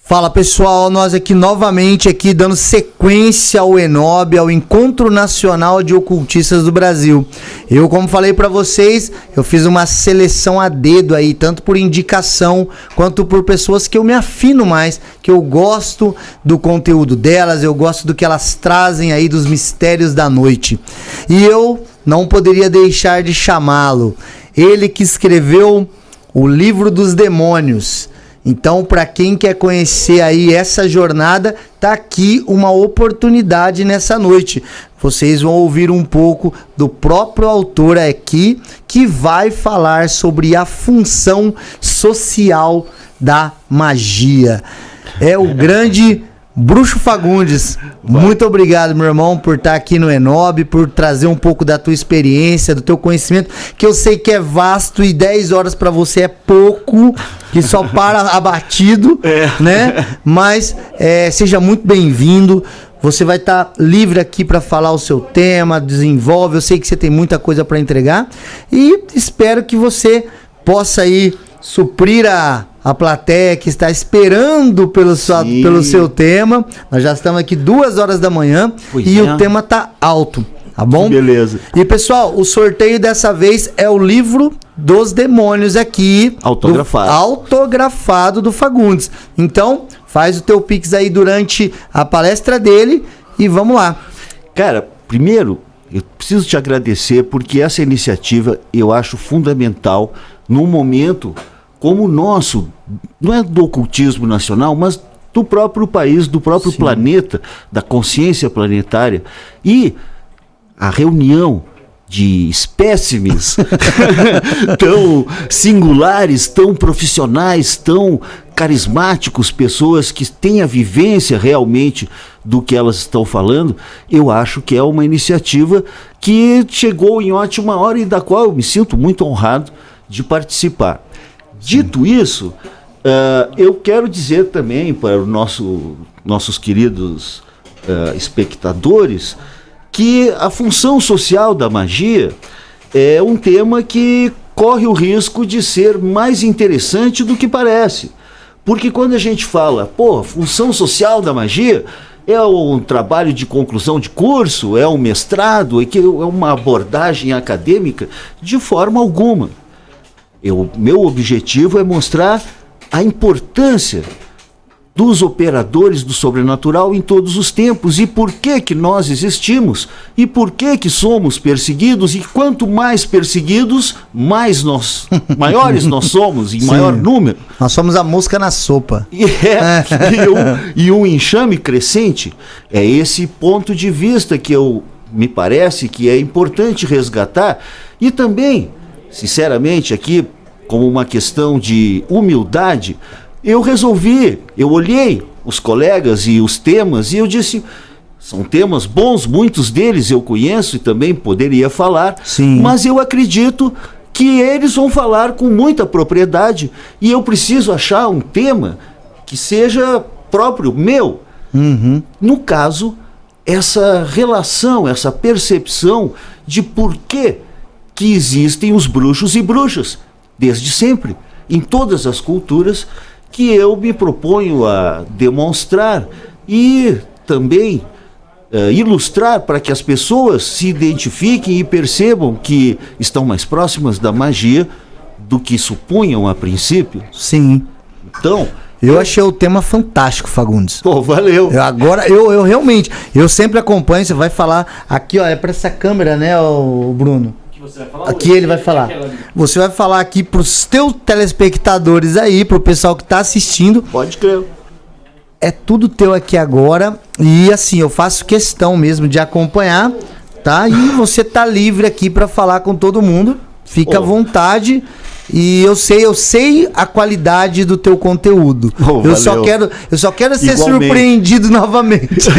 Fala pessoal, nós aqui novamente aqui dando sequência ao ENOB, ao Encontro Nacional de Ocultistas do Brasil. Eu, como falei para vocês, eu fiz uma seleção a dedo aí, tanto por indicação quanto por pessoas que eu me afino mais, que eu gosto do conteúdo delas, eu gosto do que elas trazem aí dos mistérios da noite. E eu não poderia deixar de chamá-lo, ele que escreveu o Livro dos Demônios. Então, para quem quer conhecer aí essa jornada, tá aqui uma oportunidade nessa noite. Vocês vão ouvir um pouco do próprio autor aqui, que vai falar sobre a função social da magia. É o grande Bruxo Fagundes. Muito obrigado, meu irmão, por estar aqui no ENOB, por trazer um pouco da tua experiência, do teu conhecimento, que eu sei que é vasto e 10 horas para você é pouco, que só para abatido, né? Mas seja muito bem-vindo. Você vai estar livre aqui para falar o seu tema, desenvolve. Eu sei que você tem muita coisa para entregar e espero que você possa aí suprir a plateia que está esperando pelo seu tema. Nós já estamos aqui 2 horas da manhã e o tema tá alto, tá bom? Beleza. E pessoal, o sorteio dessa vez é o Livro dos Demônios aqui. Autografado do Fagundes. Então, faz o teu pix aí durante a palestra dele e vamos lá. Cara, primeiro, eu preciso te agradecer porque essa iniciativa eu acho fundamental num momento como o nosso, não é do ocultismo nacional, mas do próprio país, do próprio planeta, da consciência planetária. E a reunião de espécimes tão singulares, tão profissionais, tão carismáticos, pessoas que têm a vivência realmente do que elas estão falando, eu acho que é uma iniciativa que chegou em ótima hora e da qual eu me sinto muito honrado de participar. Dito isso, eu quero dizer também para os nossos queridos espectadores que a função social da magia é um tema que corre o risco de ser mais interessante do que parece. Porque quando a gente fala, função social da magia é um trabalho de conclusão de curso, é um mestrado, é uma abordagem acadêmica, de forma alguma. Meu objetivo é mostrar a importância dos operadores do sobrenatural em todos os tempos e por que nós existimos e por que somos perseguidos e quanto mais perseguidos, maiores nós somos, em maior número. Nós somos a mosca na sopa. E um enxame crescente. É esse ponto de vista que me parece que é importante resgatar e também, sinceramente, aqui, como uma questão de humildade, eu olhei os colegas e os temas e eu disse, são temas bons, muitos deles eu conheço e também poderia falar, mas eu acredito que eles vão falar com muita propriedade e eu preciso achar um tema que seja próprio meu. No caso, essa relação, essa percepção de por que existem os bruxos e bruxas, desde sempre, em todas as culturas, que eu me proponho a demonstrar e também ilustrar para que as pessoas se identifiquem e percebam que estão mais próximas da magia do que supunham a princípio. Sim. Então, eu achei o tema fantástico, Fagundes. Valeu. Eu realmente, eu sempre acompanho, você vai falar aqui, ó, é para essa câmera, né, o Bruno? Você vai falar aqui ele vai falar. Você vai falar aqui pros teus telespectadores aí, pro pessoal que tá assistindo. Pode crer. É tudo teu aqui agora. E assim, eu faço questão mesmo de acompanhar, tá? E você tá livre aqui para falar com todo mundo. Fica à vontade. E eu sei a qualidade do teu conteúdo. Eu só quero ser surpreendido novamente.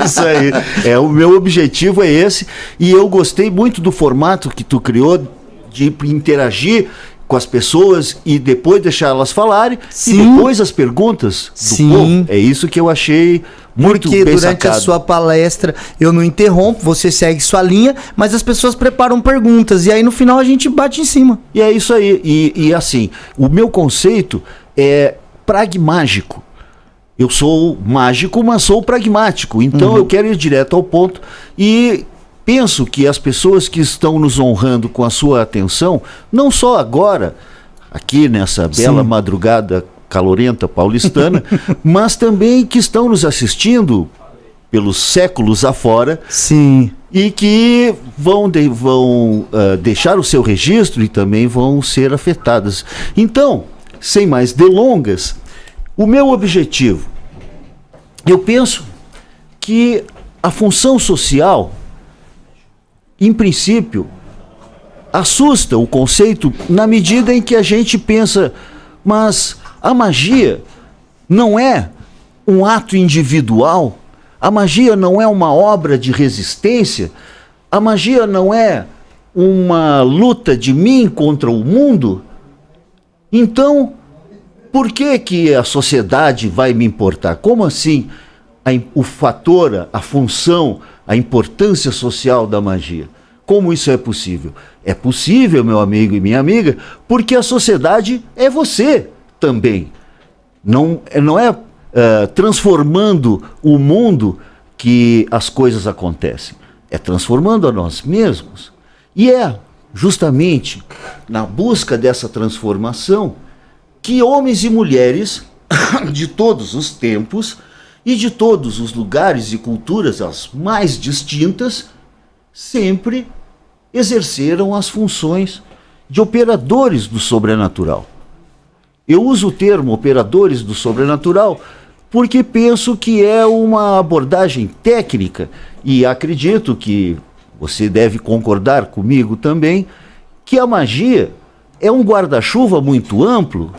Isso aí. O meu objetivo é esse. E eu gostei muito do formato que tu criou de interagir com as pessoas e depois deixar elas falarem. E depois as perguntas do povo. É isso que eu achei muito bem durante sacado. A sua palestra eu não interrompo, você segue sua linha, mas as pessoas preparam perguntas e aí no final a gente bate em cima. E é isso aí. E assim, o meu conceito é pragmático. Eu sou mágico, mas sou pragmático. Então eu quero ir direto ao ponto e penso que as pessoas que estão nos honrando com a sua atenção, não só agora, aqui nessa bela madrugada calorenta paulistana, mas também que estão nos assistindo pelos séculos afora. Sim. E que vão deixar o seu registro e também vão ser afetadas. Então, sem mais delongas, o meu objetivo, eu penso que a função social, em princípio, assusta o conceito na medida em que a gente pensa, mas a magia não é um ato individual, a magia não é uma obra de resistência, a magia não é uma luta de mim contra o mundo. Então, por que a sociedade vai me importar? Como assim o fator, a função, a importância social da magia? Como isso é possível? É possível, meu amigo e minha amiga, porque a sociedade é você também. Não é transformando o mundo que as coisas acontecem. É transformando a nós mesmos. E é justamente na busca dessa transformação que homens e mulheres de todos os tempos e de todos os lugares e culturas, as mais distintas, sempre exerceram as funções de operadores do sobrenatural. Eu uso o termo operadores do sobrenatural porque penso que é uma abordagem técnica e acredito que você deve concordar comigo também que a magia é um guarda-chuva muito amplo,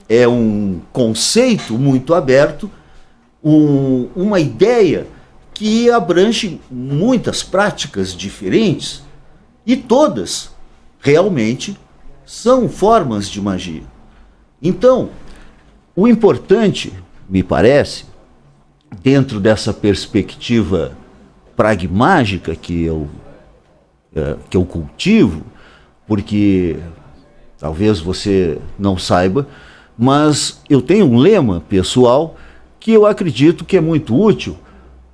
é um conceito muito aberto, uma ideia que abrange muitas práticas diferentes e todas realmente são formas de magia. Então, o importante, me parece, dentro dessa perspectiva pragmática que eu cultivo, porque talvez você não saiba, mas eu tenho um lema pessoal que eu acredito que é muito útil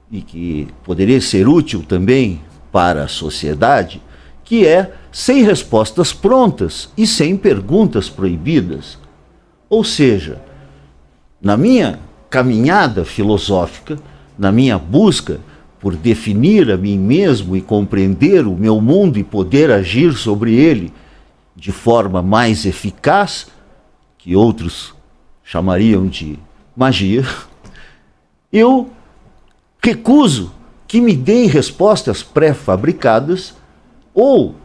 e que poderia ser útil também para a sociedade, que é sem respostas prontas e sem perguntas proibidas. Ou seja, na minha caminhada filosófica, na minha busca por definir a mim mesmo e compreender o meu mundo e poder agir sobre ele de forma mais eficaz, que outros chamariam de magia, eu recuso que me deem respostas pré-fabricadas ou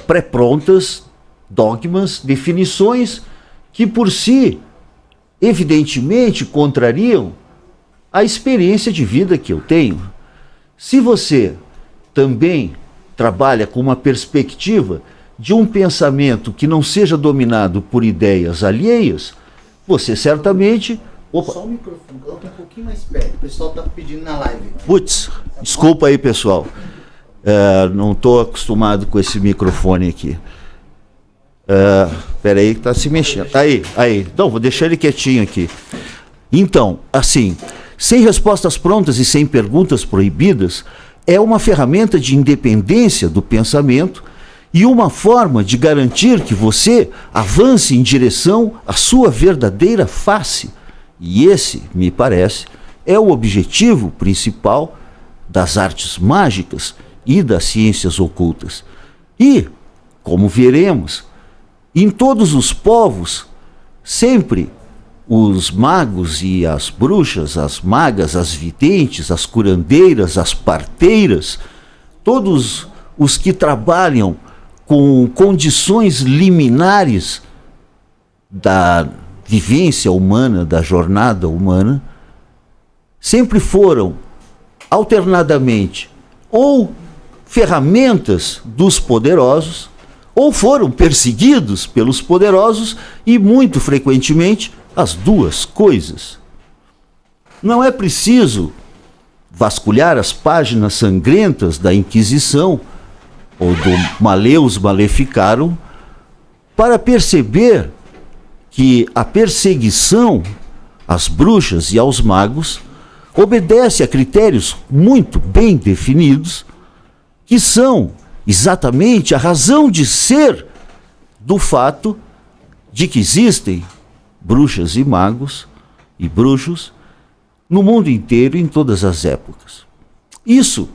pré-prontas, dogmas, definições que por si, evidentemente, contrariam a experiência de vida que eu tenho. Se você também trabalha com uma perspectiva de um pensamento que não seja dominado por ideias alheias, você certamente... Opa. Só o microfone, coloca um pouquinho mais perto, o pessoal está pedindo na live. Putz, desculpa aí, pessoal. Não estou acostumado com esse microfone aqui. Espera aí que está se mexendo. Aí. Não, vou deixar ele quietinho aqui. Então, assim, sem respostas prontas e sem perguntas proibidas, é uma ferramenta de independência do pensamento e uma forma de garantir que você avance em direção à sua verdadeira face. E esse, me parece, é o objetivo principal das artes mágicas e das ciências ocultas. E, como veremos, em todos os povos, sempre os magos e as bruxas, as magas, as videntes, as curandeiras, as parteiras, todos os que trabalham com condições liminares da vivência humana, da jornada humana, sempre foram alternadamente ou ferramentas dos poderosos, ou foram perseguidos pelos poderosos e, muito frequentemente, as duas coisas. Não é preciso vasculhar as páginas sangrentas da Inquisição ou do Maleus Maleficarum para perceber que a perseguição às bruxas e aos magos obedece a critérios muito bem definidos, que são exatamente a razão de ser do fato de que existem bruxas e magos e bruxos no mundo inteiro, em todas as épocas. Isso,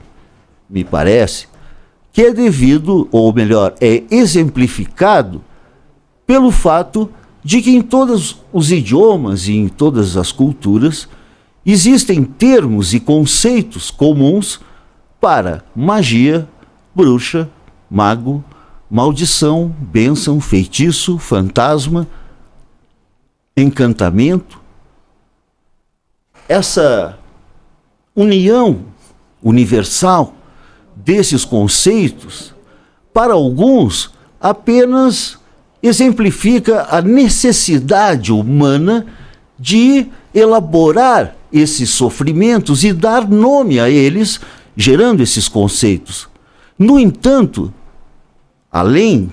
me parece, que é devido, ou melhor, é exemplificado pelo fato de que em todos os idiomas e em todas as culturas existem termos e conceitos comuns para magia, bruxa, mago, maldição, bênção, feitiço, fantasma, encantamento. Essa união universal desses conceitos, para alguns, apenas exemplifica a necessidade humana de elaborar esses sofrimentos e dar nome a eles, gerando esses conceitos. No entanto, além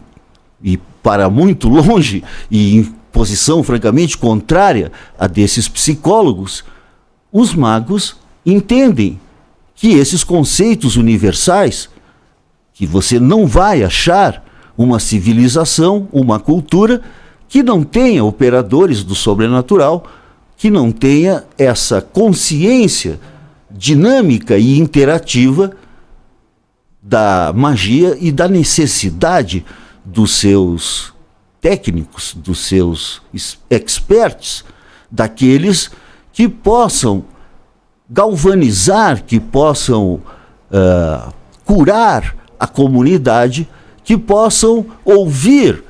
e para muito longe, e em posição francamente contrária a desses psicólogos, os magos entendem que esses conceitos universais, que você não vai achar uma civilização, uma cultura que não tenha operadores do sobrenatural, que não tenha essa consciência dinâmica e interativa da magia e da necessidade dos seus técnicos, dos seus experts, daqueles que possam galvanizar, que possam curar a comunidade, que possam ouvir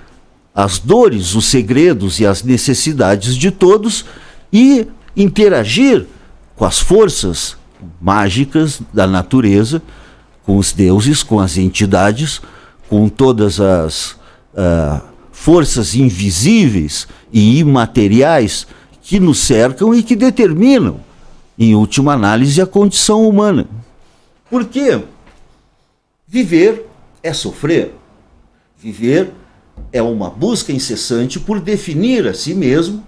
as dores, os segredos e as necessidades de todos e interagir com as forças mágicas da natureza, com os deuses, com as entidades, com todas as forças invisíveis e imateriais que nos cercam e que determinam, em última análise, a condição humana. Porque viver é sofrer. Viver é uma busca incessante por definir a si mesmo,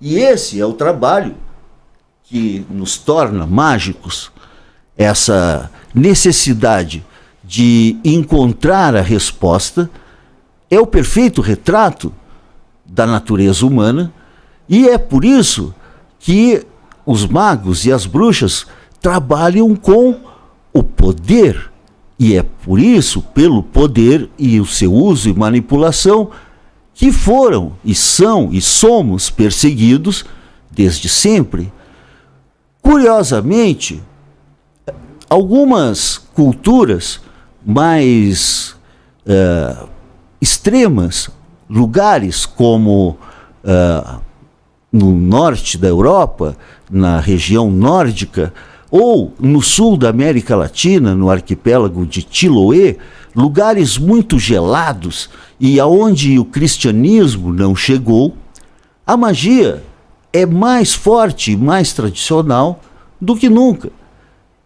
e esse é o trabalho que nos torna mágicos. Essa necessidade de encontrar a resposta é o perfeito retrato da natureza humana, e é por isso que os magos e as bruxas trabalham com o poder. E é por isso, pelo poder e o seu uso e manipulação, que foram e são e somos perseguidos desde sempre. Curiosamente, algumas culturas mais extremas, lugares como no norte da Europa, na região nórdica, ou no sul da América Latina, no arquipélago de Chiloé, lugares muito gelados e aonde o cristianismo não chegou, a magia é mais forte e mais tradicional do que nunca.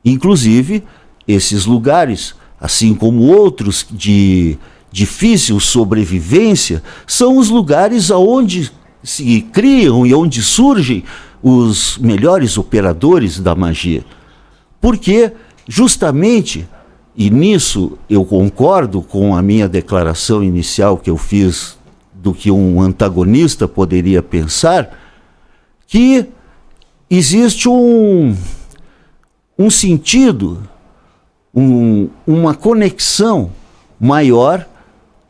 Inclusive, esses lugares, assim como outros de difícil sobrevivência, são os lugares aonde se criam e onde surgem os melhores operadores da magia. Porque, justamente, e nisso eu concordo com a minha declaração inicial que eu fiz do que um antagonista poderia pensar, que existe um sentido, uma conexão maior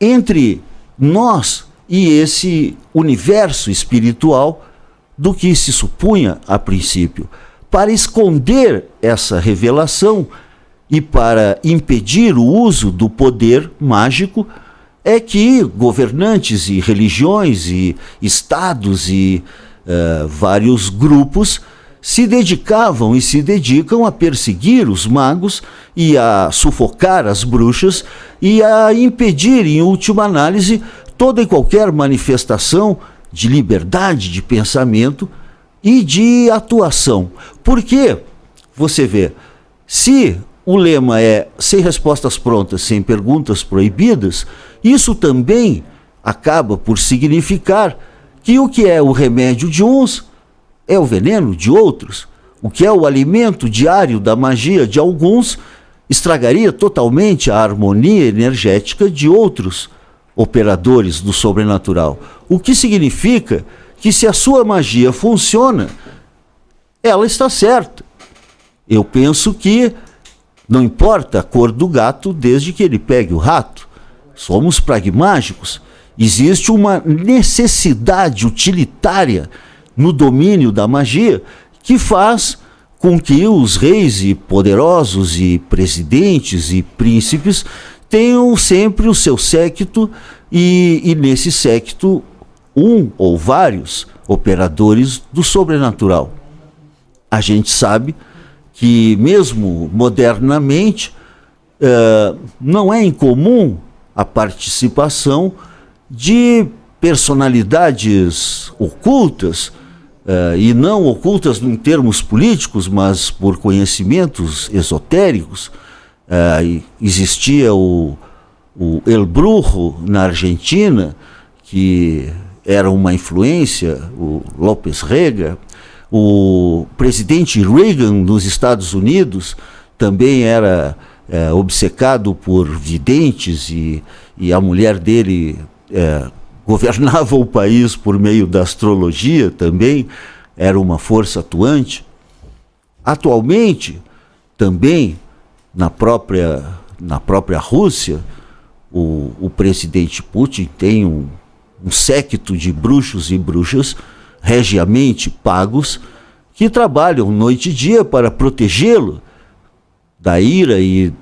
entre nós e esse universo espiritual do que se supunha a princípio. Para esconder essa revelação e para impedir o uso do poder mágico, é que governantes e religiões e estados e vários grupos se dedicavam e se dedicam a perseguir os magos e a sufocar as bruxas e a impedir, em última análise, toda e qualquer manifestação de liberdade de pensamento e de atuação. Porque, você vê, se o lema é sem respostas prontas, sem perguntas proibidas, isso também acaba por significar que o que é o remédio de uns é o veneno de outros. O que é o alimento diário da magia de alguns estragaria totalmente a harmonia energética de outros operadores do sobrenatural. O que significa que se a sua magia funciona, ela está certa. Eu penso que não importa a cor do gato desde que ele pegue o rato. Somos pragmáticos. Existe uma necessidade utilitária no domínio da magia que faz com que os reis e poderosos e presidentes e príncipes tenham sempre o seu séquito e nesse séquito um ou vários operadores do sobrenatural. A gente sabe que mesmo modernamente não é incomum a participação de personalidades ocultas, e não ocultas em termos políticos, mas por conhecimentos esotéricos. Existia o El Brujo na Argentina, que era uma influência, o López Rega. O presidente Reagan nos Estados Unidos também era obcecado por videntes, e a mulher dele governava o país por meio da astrologia também, era uma força atuante. Atualmente, também, na própria Rússia, o presidente Putin tem um séquito de bruxos e bruxas regiamente pagos que trabalham noite e dia para protegê-lo da ira e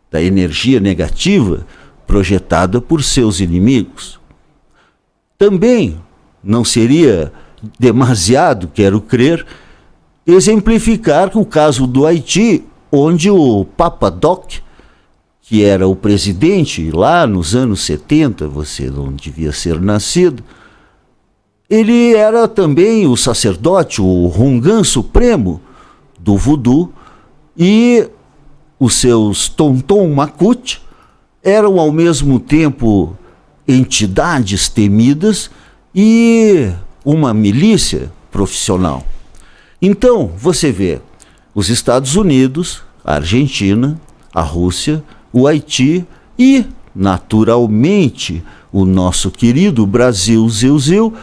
da energia negativa projetada por seus inimigos. Também não seria demasiado, quero crer, exemplificar o caso do Haiti, onde o Papa Doc, que era o presidente lá nos anos 70, você não devia ser nascido, ele era também o sacerdote, o Rungan Supremo do voodoo, e os seus Tonton Makut eram ao mesmo tempo entidades temidas e uma milícia profissional. Então, você vê os Estados Unidos, a Argentina, a Rússia, o Haiti e, naturalmente, o nosso querido Brasil, Zil,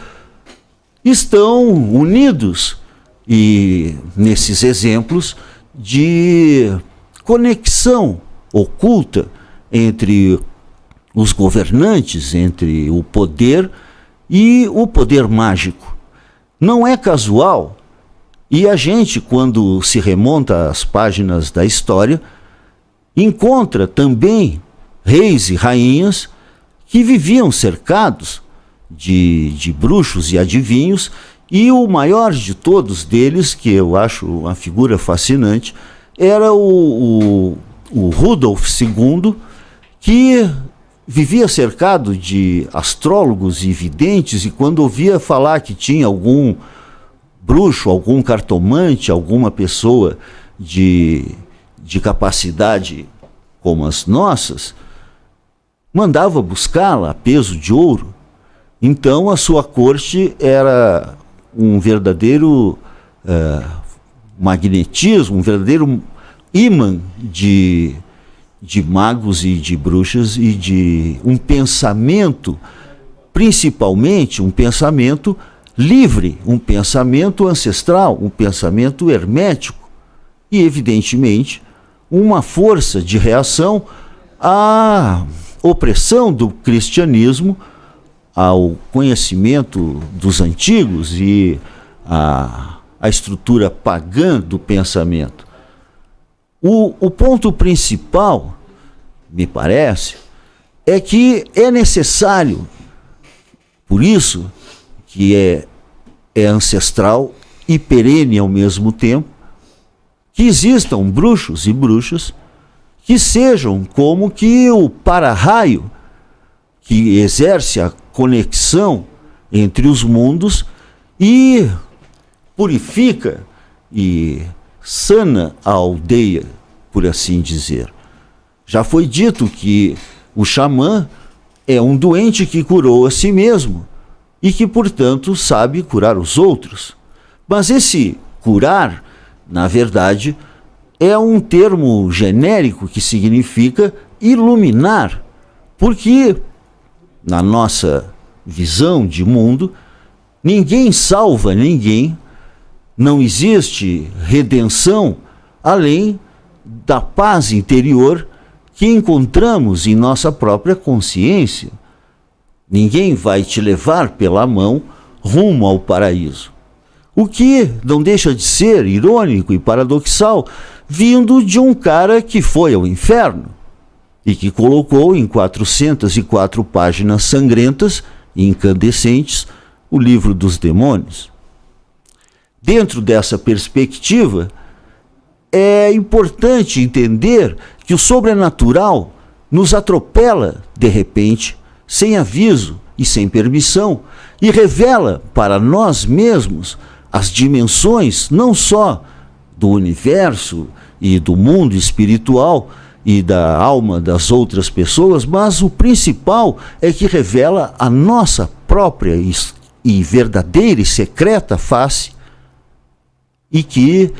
estão unidos, e nesses exemplos de conexão oculta entre os governantes, entre o poder e o poder mágico. Não é casual, e a gente, quando se remonta às páginas da história, encontra também reis e rainhas que viviam cercados de bruxos e adivinhos, e o maior de todos deles, que eu acho uma figura fascinante, era o Rudolf II, que vivia cercado de astrólogos e videntes, e quando ouvia falar que tinha algum bruxo, algum cartomante, alguma pessoa de capacidade como as nossas, mandava buscá-la a peso de ouro. Então a sua corte era um verdadeiro magnetismo, um verdadeiro ímã de magos e de bruxas, e de um pensamento, principalmente um pensamento livre, um pensamento ancestral, um pensamento hermético, e evidentemente uma força de reação à opressão do cristianismo, ao conhecimento dos antigos e à estrutura pagã do pensamento. O ponto principal, me parece, é que é necessário, por isso que é ancestral e perene ao mesmo tempo, que existam bruxos e bruxas que sejam como que o para-raio que exerce a conexão entre os mundos e purifica e sana a aldeia, por assim dizer. Já foi dito que o xamã é um doente que curou a si mesmo e que, portanto, sabe curar os outros. Mas esse curar, na verdade, é um termo genérico que significa iluminar, porque na nossa visão de mundo, ninguém salva ninguém, não existe redenção além da paz interior que encontramos em nossa própria consciência. Ninguém vai te levar pela mão rumo ao paraíso. O que não deixa de ser irônico e paradoxal, vindo de um cara que foi ao inferno e que colocou em 404 páginas sangrentas e incandescentes o livro dos demônios. Dentro dessa perspectiva, é importante entender que o sobrenatural nos atropela de repente, sem aviso e sem permissão, e revela para nós mesmos as dimensões não só do universo e do mundo espiritual e da alma das outras pessoas, mas o principal é que revela a nossa própria e verdadeira e secreta face, e que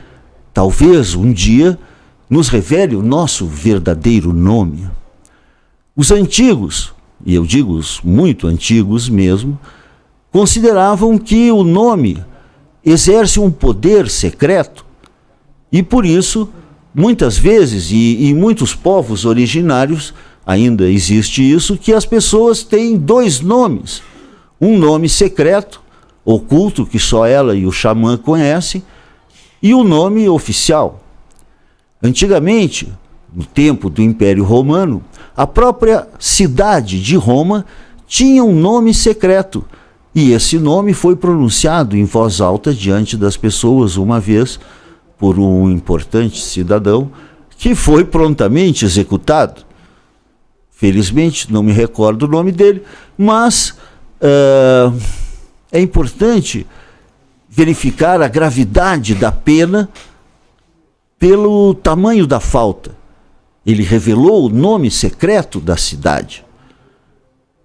talvez um dia nos revele o nosso verdadeiro nome. Os antigos, e eu digo os muito antigos mesmo, consideravam que o nome exerce um poder secreto, e por isso, muitas vezes, e em muitos povos originários, ainda existe isso, que as pessoas têm dois nomes. Um nome secreto, oculto, que só ela e o xamã conhecem, e o nome oficial. Antigamente, no tempo do Império Romano, a própria cidade de Roma tinha um nome secreto, e esse nome foi pronunciado em voz alta diante das pessoas uma vez por um importante cidadão que foi prontamente executado. Felizmente, não me recordo o nome dele, mas é importante verificar a gravidade da pena pelo tamanho da falta. Ele revelou o nome secreto da cidade.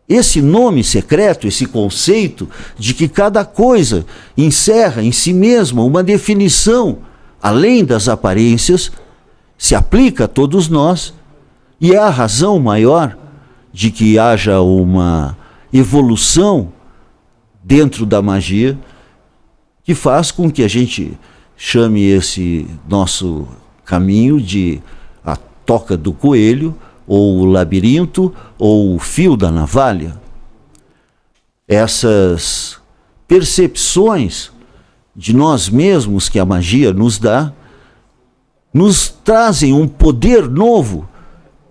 Esse nome secreto, esse conceito de que cada coisa encerra em si mesma uma definição além das aparências, se aplica a todos nós, e é a razão maior de que haja uma evolução dentro da magia, que faz com que a gente chame esse nosso caminho de a toca do coelho, ou o labirinto, ou o fio da navalha. Essas percepções de nós mesmos que a magia nos dá, nos trazem um poder novo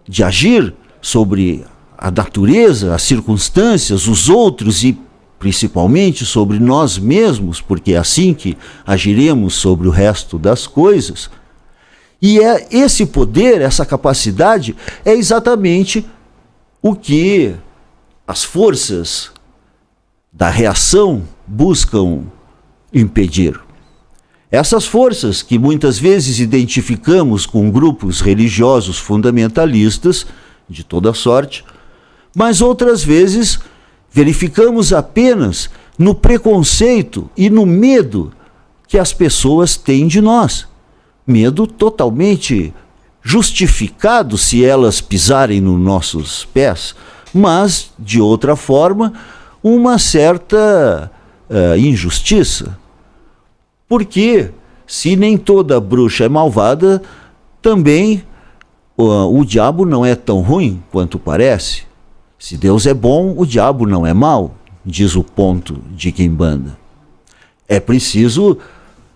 de agir sobre a natureza, as circunstâncias, os outros e principalmente sobre nós mesmos, porque é assim que agiremos sobre o resto das coisas. E é esse poder, essa capacidade, é exatamente o que as forças da reação buscam impedir. Essas forças que muitas vezes identificamos com grupos religiosos fundamentalistas, de toda sorte, mas outras vezes verificamos apenas no preconceito e no medo que as pessoas têm de nós. Medo totalmente justificado se elas pisarem nos nossos pés, mas, de outra forma, uma certa injustiça. Porque, se nem toda bruxa é malvada, também o diabo não é tão ruim quanto parece. Se Deus é bom, o diabo não é mau, diz o ponto de Quimbanda. É preciso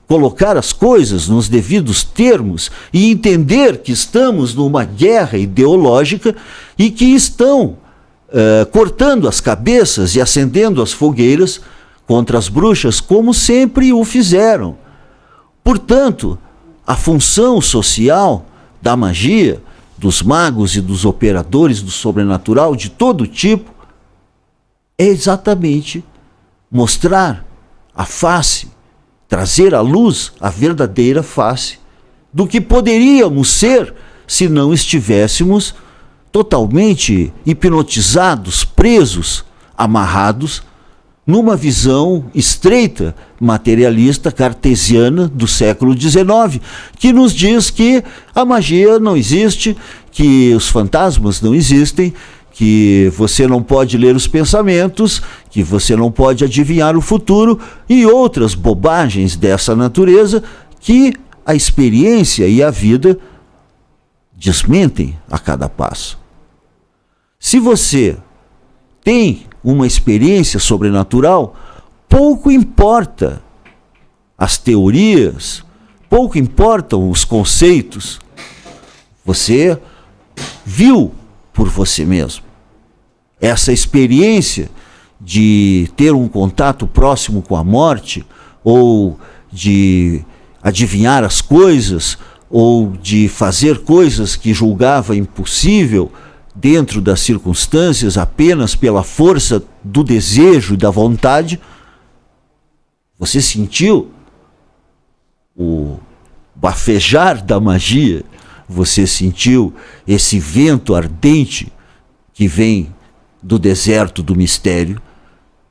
colocar as coisas nos devidos termos e entender que estamos numa guerra ideológica e que estão cortando as cabeças e acendendo as fogueiras contra as bruxas, como sempre o fizeram. Portanto, a função social da magia, dos magos e dos operadores do sobrenatural de todo tipo, é exatamente mostrar a face, trazer à luz a verdadeira face do que poderíamos ser se não estivéssemos totalmente hipnotizados, presos, amarrados numa visão estreita, materialista, cartesiana do século XIX, que nos diz que a magia não existe, que os fantasmas não existem, que você não pode ler os pensamentos, que você não pode adivinhar o futuro e outras bobagens dessa natureza que a experiência e a vida desmentem a cada passo. Se você tem uma experiência sobrenatural, pouco importa as teorias, pouco importam os conceitos. Você viu por você mesmo. Essa experiência de ter um contato próximo com a morte, ou de adivinhar as coisas, ou de fazer coisas que julgava impossível dentro das circunstâncias apenas pela força do desejo e da vontade, você sentiu o bafejar da magia, você sentiu esse vento ardente que vem do deserto do mistério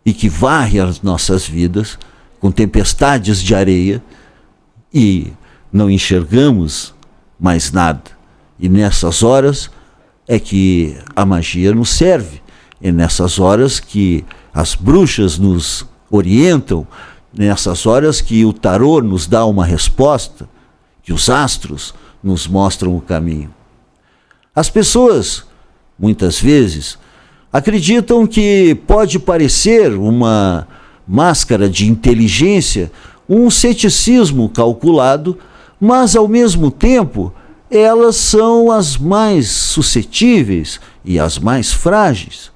e que varre as nossas vidas com tempestades de areia e não enxergamos mais nada. E nessas horas é que a magia nos serve, é nessas horas que as bruxas nos orientam, nessas horas que o tarô nos dá uma resposta, que os astros nos mostram o caminho. As pessoas, muitas vezes, acreditam que pode parecer uma máscara de inteligência, um ceticismo calculado, mas ao mesmo tempo elas são as mais suscetíveis e as mais frágeis.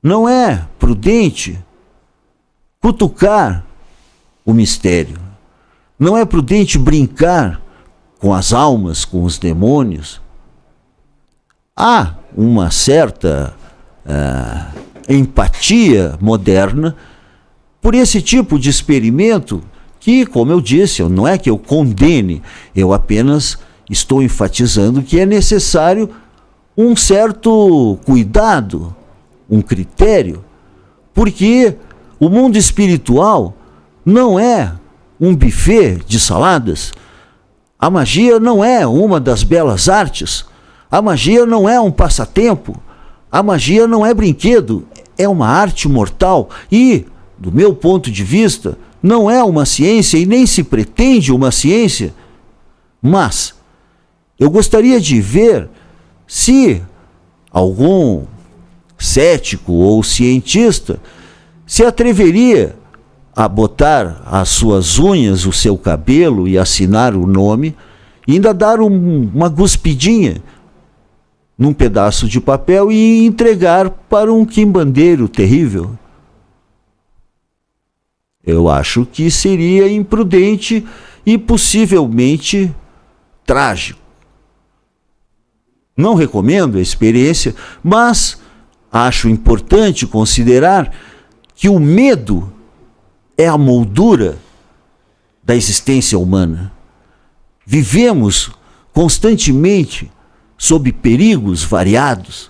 Não é prudente cutucar o mistério. Não é prudente brincar com as almas, com os demônios. Há uma certa empatia moderna por esse tipo de experimento que, como eu disse, não é que eu condene, eu apenas estou enfatizando que é necessário um certo cuidado, um critério, porque o mundo espiritual não é um buffet de saladas, a magia não é uma das belas artes, a magia não é um passatempo, a magia não é brinquedo, é uma arte mortal e, do meu ponto de vista, não é uma ciência e nem se pretende uma ciência. Mas eu gostaria de ver se algum cético ou cientista se atreveria a botar as suas unhas, o seu cabelo e assinar o nome e ainda dar uma cuspidinha num pedaço de papel e entregar para um quimbandeiro terrível. Eu acho que seria imprudente e possivelmente trágico. Não recomendo a experiência, mas acho importante considerar que o medo é a moldura da existência humana. Vivemos constantemente sob perigos variados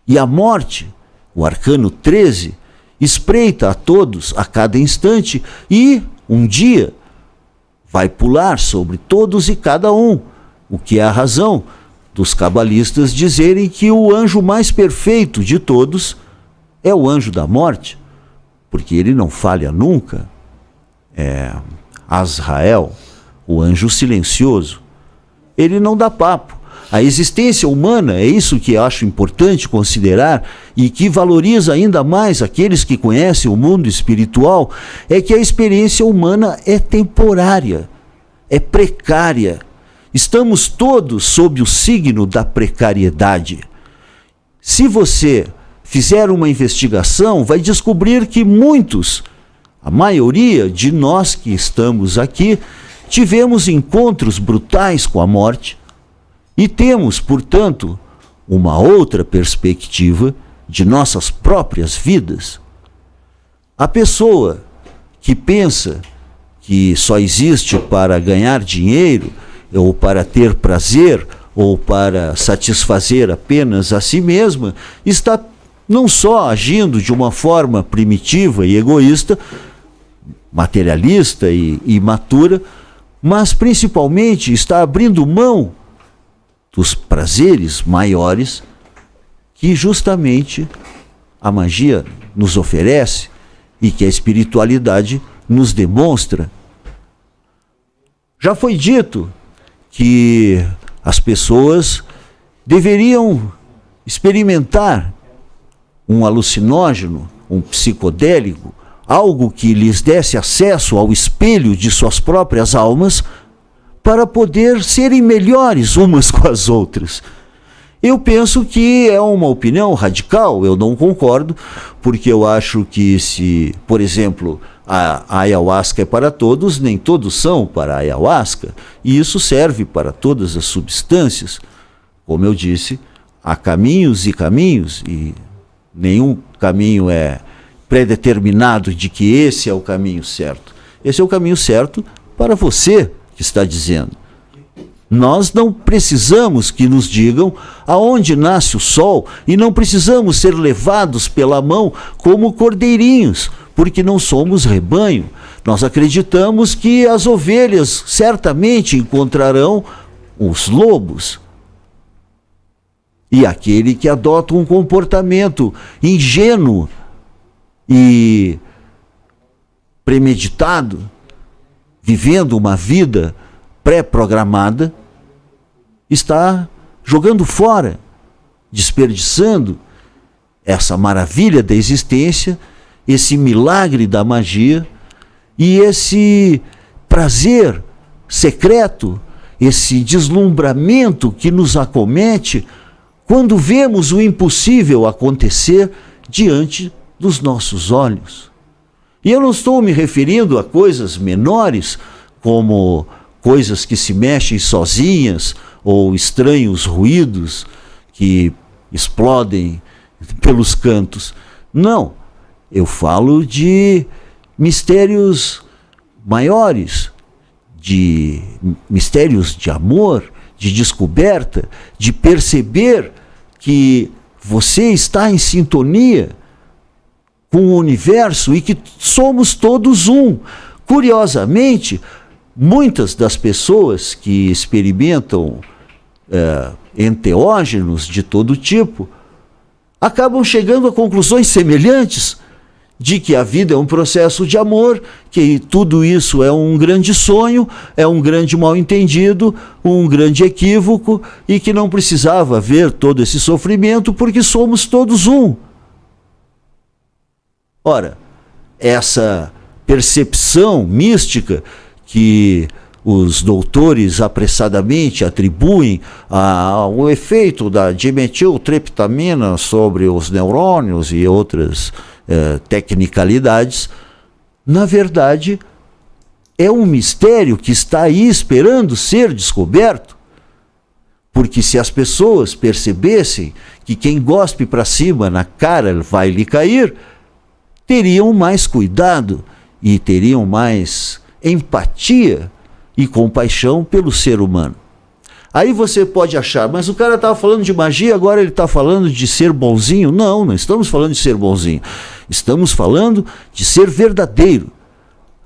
e a morte, o arcano 13, espreita a todos a cada instante e, um dia, vai pular sobre todos e cada um, o que é a razão dos cabalistas dizerem que o anjo mais perfeito de todos é o anjo da morte, porque ele não falha nunca. É Azrael, o anjo silencioso. Ele não dá papo. A existência humana, é isso que eu acho importante considerar e que valoriza ainda mais aqueles que conhecem o mundo espiritual, é que a experiência humana é temporária, é precária. Estamos todos sob o signo da precariedade. Se você fizer uma investigação, vai descobrir que muitos, a maioria de nós que estamos aqui, tivemos encontros brutais com a morte e temos, portanto, uma outra perspectiva de nossas próprias vidas. A pessoa que pensa que só existe para ganhar dinheiro, ou para ter prazer, ou para satisfazer apenas a si mesma, está não só agindo de uma forma primitiva e egoísta, materialista e imatura, mas principalmente está abrindo mão dos prazeres maiores que justamente a magia nos oferece e que a espiritualidade nos demonstra. Já foi dito que as pessoas deveriam experimentar um alucinógeno, um psicodélico, algo que lhes desse acesso ao espelho de suas próprias almas para poder serem melhores umas com as outras. Eu penso que é uma opinião radical, eu não concordo, porque eu acho que se, por exemplo, a ayahuasca é para todos, nem todos são para a ayahuasca, e isso serve para todas as substâncias. Como eu disse, há caminhos e caminhos, e nenhum caminho é predeterminado de que esse é o caminho certo. Esse é o caminho certo para você que está dizendo. Nós não precisamos que nos digam aonde nasce o sol e não precisamos ser levados pela mão como cordeirinhos, porque não somos rebanho. Nós acreditamos que as ovelhas certamente encontrarão os lobos. E aquele que adota um comportamento ingênuo e premeditado, vivendo uma vida pré-programada, está jogando fora, desperdiçando essa maravilha da existência, esse milagre da magia e esse prazer secreto, esse deslumbramento que nos acomete quando vemos o impossível acontecer diante dos nossos olhos. E eu não estou me referindo a coisas menores, como coisas que se mexem sozinhas ou estranhos ruídos que explodem pelos cantos. Não, eu falo de mistérios maiores, de mistérios de amor, de descoberta, de perceber que você está em sintonia com o universo e que somos todos um. Curiosamente, muitas das pessoas que experimentam enteógenos de todo tipo acabam chegando a conclusões semelhantes, de que a vida é um processo de amor, que tudo isso é um grande sonho, é um grande mal-entendido, um grande equívoco, e que não precisava haver todo esse sofrimento porque somos todos um. Ora, essa percepção mística que os doutores apressadamente atribuem ao efeito da dimetiltriptamina sobre os neurônios e outras tecnicalidades, na verdade, é um mistério que está aí esperando ser descoberto. Porque se as pessoas percebessem que quem gospe para cima na cara vai lhe cair, teriam mais cuidado e teriam mais empatia e compaixão pelo ser humano. Aí você pode achar, mas o cara estava falando de magia, agora ele está falando de ser bonzinho. Não, não estamos falando de ser bonzinho. Estamos falando de ser verdadeiro.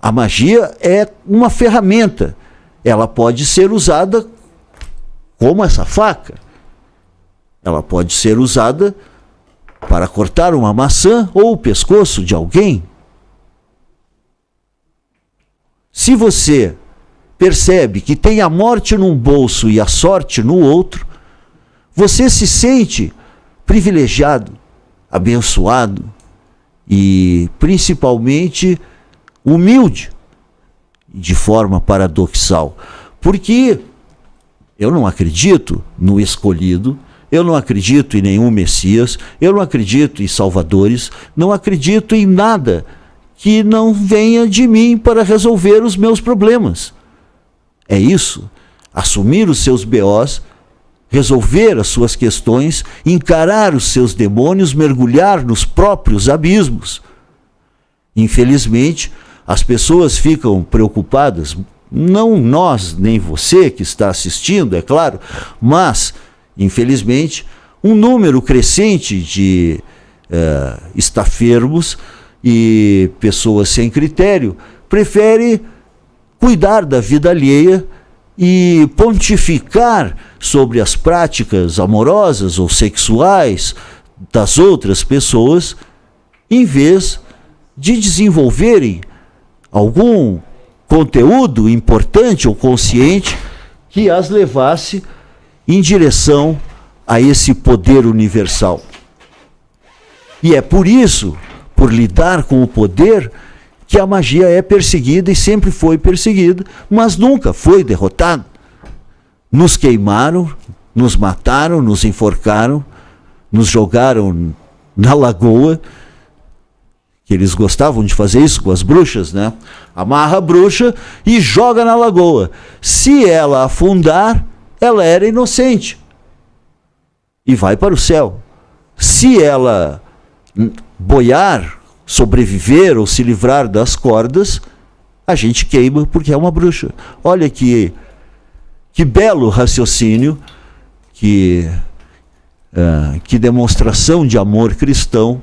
A magia é uma ferramenta. Ela pode ser usada como essa faca. Ela pode ser usada para cortar uma maçã ou o pescoço de alguém. Se você percebe que tem a morte num bolso e a sorte no outro, você se sente privilegiado, abençoado e principalmente humilde, de forma paradoxal. Porque eu não acredito no escolhido, eu não acredito em nenhum Messias, eu não acredito em salvadores, não acredito em nada que não venha de mim para resolver os meus problemas. É isso, assumir os seus BOs, resolver as suas questões, encarar os seus demônios, mergulhar nos próprios abismos. Infelizmente, as pessoas ficam preocupadas, não nós, nem você que está assistindo, é claro, mas, infelizmente, um número crescente de estafermos e pessoas sem critério, prefere cuidar da vida alheia e pontificar sobre as práticas amorosas ou sexuais das outras pessoas, em vez de desenvolverem algum conteúdo importante ou consciente que as levasse em direção a esse poder universal. E é por isso, por lidar com o poder, que a magia é perseguida e sempre foi perseguida, mas nunca foi derrotada. Nos queimaram, nos mataram, nos enforcaram, nos jogaram na lagoa, que eles gostavam de fazer isso com as bruxas, né? Amarra a bruxa e joga na lagoa. Se ela afundar, ela era inocente e vai para o céu. Se ela boiar, sobreviver ou se livrar das cordas, a gente queima porque é uma bruxa. Olha que belo raciocínio, que demonstração de amor cristão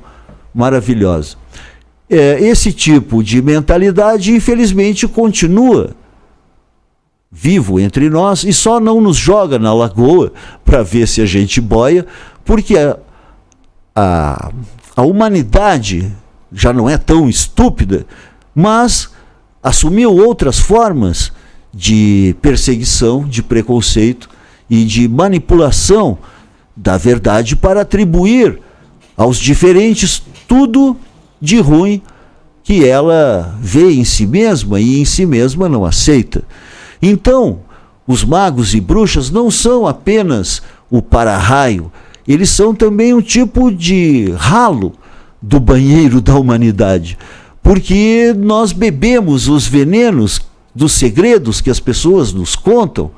maravilhosa. Esse tipo de mentalidade, infelizmente, continua vivo entre nós e só não nos joga na lagoa para ver se a gente boia, porque a humanidade já não é tão estúpida, mas assumiu outras formas de perseguição, de preconceito e de manipulação da verdade para atribuir aos diferentes tudo de ruim que ela vê em si mesma e em si mesma não aceita. Então, os magos e bruxas não são apenas o para-raio, eles são também um tipo de ralo do banheiro da humanidade, porque nós bebemos os venenos dos segredos que as pessoas nos contam.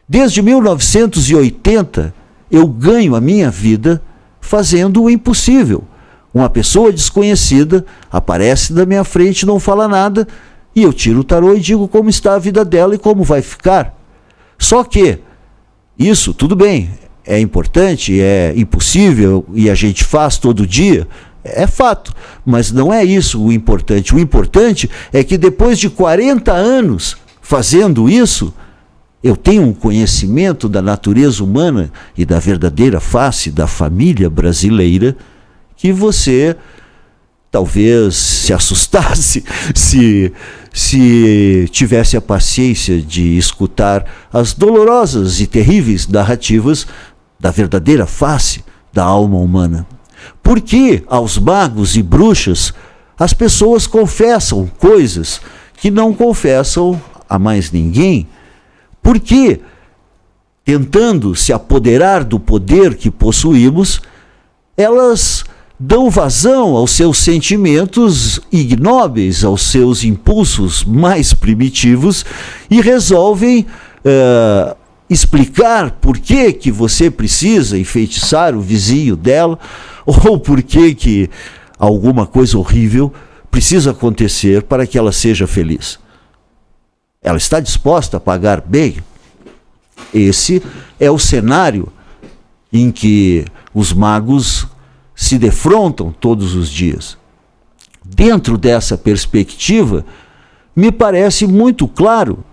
Desde 1980, eu ganho a minha vida fazendo o impossível. Uma pessoa desconhecida aparece na minha frente, não fala nada, e eu tiro o tarô e digo como está a vida dela e como vai ficar. Só que isso, tudo bem, é importante, é impossível e a gente faz todo dia, é fato, mas não é isso o importante. O importante é que depois de 40 anos fazendo isso, eu tenho um conhecimento da natureza humana e da verdadeira face da família brasileira que você talvez se assustasse se tivesse a paciência de escutar as dolorosas e terríveis narrativas da verdadeira face da alma humana. Porque aos magos e bruxas as pessoas confessam coisas que não confessam a mais ninguém, porque tentando se apoderar do poder que possuímos, elas dão vazão aos seus sentimentos ignóbeis, aos seus impulsos mais primitivos e resolvem explicar por que você precisa enfeitiçar o vizinho dela ou por que alguma coisa horrível precisa acontecer para que ela seja feliz. Ela está disposta a pagar bem? Esse é o cenário em que os magos se defrontam todos os dias. Dentro dessa perspectiva, me parece muito claro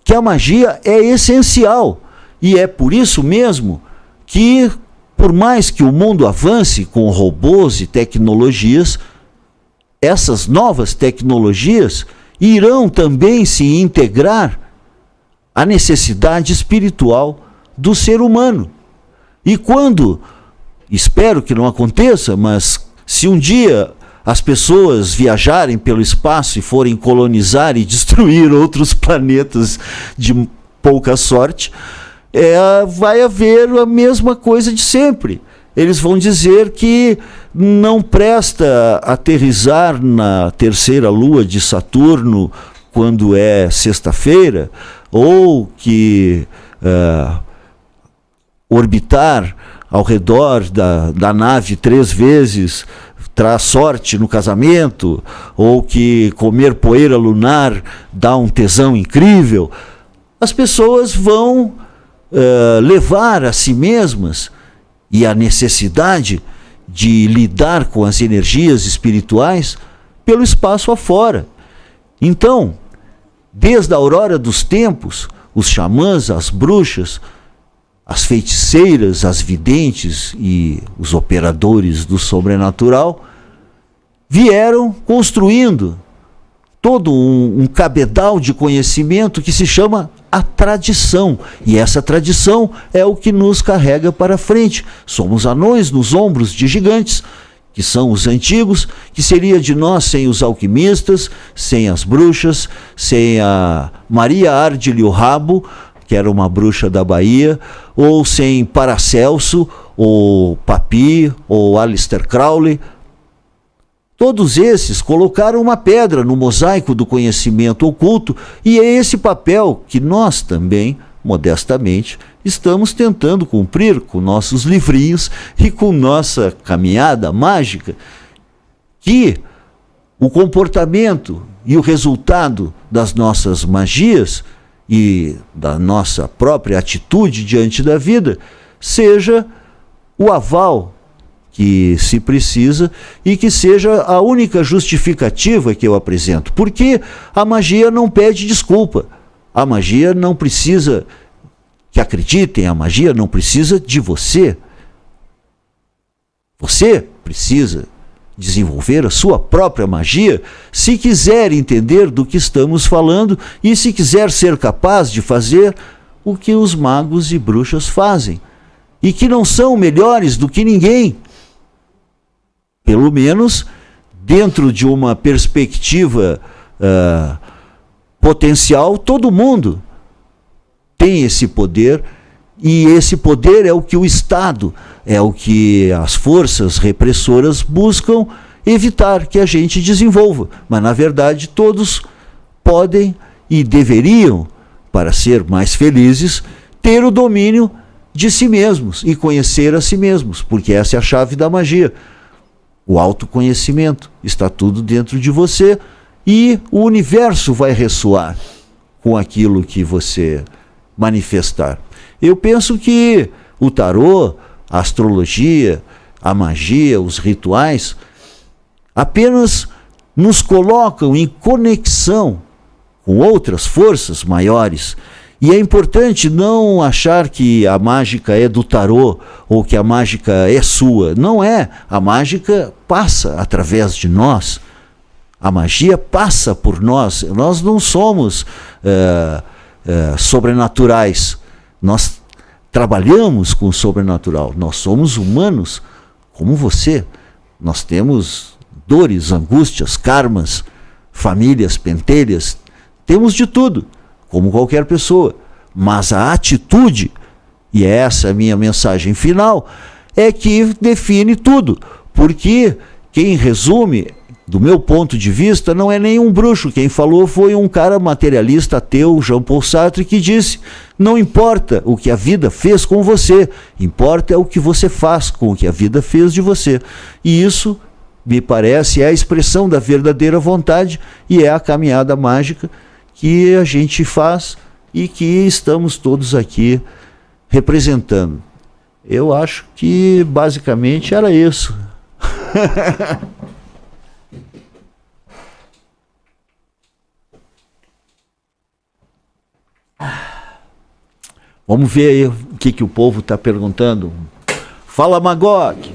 que a magia é essencial e é por isso mesmo que, por mais que o mundo avance com robôs e tecnologias, essas novas tecnologias irão também se integrar à necessidade espiritual do ser humano. E quando, espero que não aconteça, mas se um dia as pessoas viajarem pelo espaço e forem colonizar e destruir outros planetas de pouca sorte, vai haver a mesma coisa de sempre. Eles vão dizer que não presta aterrissar na terceira lua de Saturno quando é sexta-feira, ou que orbitar ao redor da nave 3 vezes traz sorte no casamento, ou que comer poeira lunar dá um tesão incrível. As pessoas vão levar a si mesmas e a necessidade de lidar com as energias espirituais pelo espaço afora. Então, desde a aurora dos tempos, os xamãs, as bruxas, as feiticeiras, as videntes e os operadores do sobrenatural vieram construindo todo um cabedal de conhecimento que se chama a tradição. E essa tradição é o que nos carrega para frente. Somos anões nos ombros de gigantes, que são os antigos, que seria de nós sem os alquimistas, sem as bruxas, sem a Maria Ardilho Rabo, que era uma bruxa da Bahia, ou sem Paracelso, ou Papi, ou Aleister Crowley. Todos esses colocaram uma pedra no mosaico do conhecimento oculto, e é esse papel que nós também, modestamente, estamos tentando cumprir com nossos livrinhos e com nossa caminhada mágica, que o comportamento e o resultado das nossas magias e da nossa própria atitude diante da vida seja o aval que se precisa e que seja a única justificativa que eu apresento. Porque a magia não pede desculpa. A magia não precisa, que acreditem, a magia não precisa de você. Você precisa desenvolver a sua própria magia se quiser entender do que estamos falando e se quiser ser capaz de fazer o que os magos e bruxas fazem. E que não são melhores do que ninguém. Pelo menos dentro de uma perspectiva potencial, todo mundo tem esse poder, e esse poder é o que o Estado, é o que as forças repressoras buscam evitar que a gente desenvolva. Mas, na verdade, todos podem e deveriam, para ser mais felizes, ter o domínio de si mesmos e conhecer a si mesmos, porque essa é a chave da magia. O autoconhecimento está tudo dentro de você e o universo vai ressoar com aquilo que você manifestar. Eu penso que o tarô, a astrologia, a magia, os rituais apenas nos colocam em conexão com outras forças maiores. E é importante não achar que a mágica é do tarô ou que a mágica é sua. Não é. A mágica passa através de nós. A magia passa por nós. Nós não somos sobrenaturais. Nós trabalhamos com o sobrenatural. Nós somos humanos como você. Nós temos dores, angústias, karmas, famílias, pentelhas. Temos de tudo, como qualquer pessoa. Mas a atitude, e essa é a minha mensagem final, é que define tudo. Porque quem resume, do meu ponto de vista, não é nenhum bruxo. Quem falou foi um cara materialista, ateu, Jean-Paul Sartre, que disse: não importa o que a vida fez com você, importa o que você faz com o que a vida fez de você. E isso, me parece, é a expressão da verdadeira vontade e é a caminhada mágica que a gente faz e que estamos todos aqui representando. Eu acho que basicamente era isso. Vamos ver aí o que o povo está perguntando. Fala, Magog.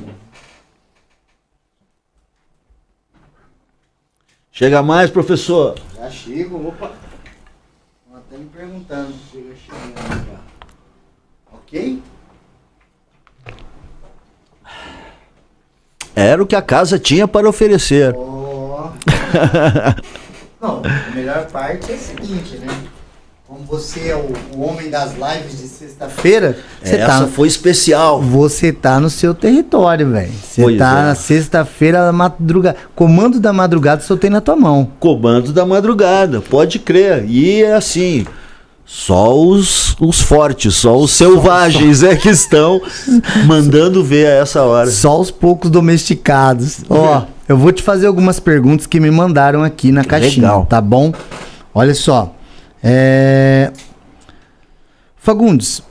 Chega mais, professor. Já chego, opa. Estão até me perguntando. Chega chegando já. Ok? Era o que a casa tinha para oferecer. Oh. Não, a melhor parte é a seguinte, né? Como você é o homem das lives de sexta-feira, essa foi especial. Você tá no seu território, velho. Você tá na sexta-feira, madrugada. Comando da madrugada, soltei na tua mão. Comando da madrugada, pode crer. E é assim, só os fortes, só os selvagens é que estão mandando ver a essa hora. Só os poucos domesticados. Ó, eu vou te fazer algumas perguntas que me mandaram aqui na caixinha, legal, tá bom? Olha só. Fagundes,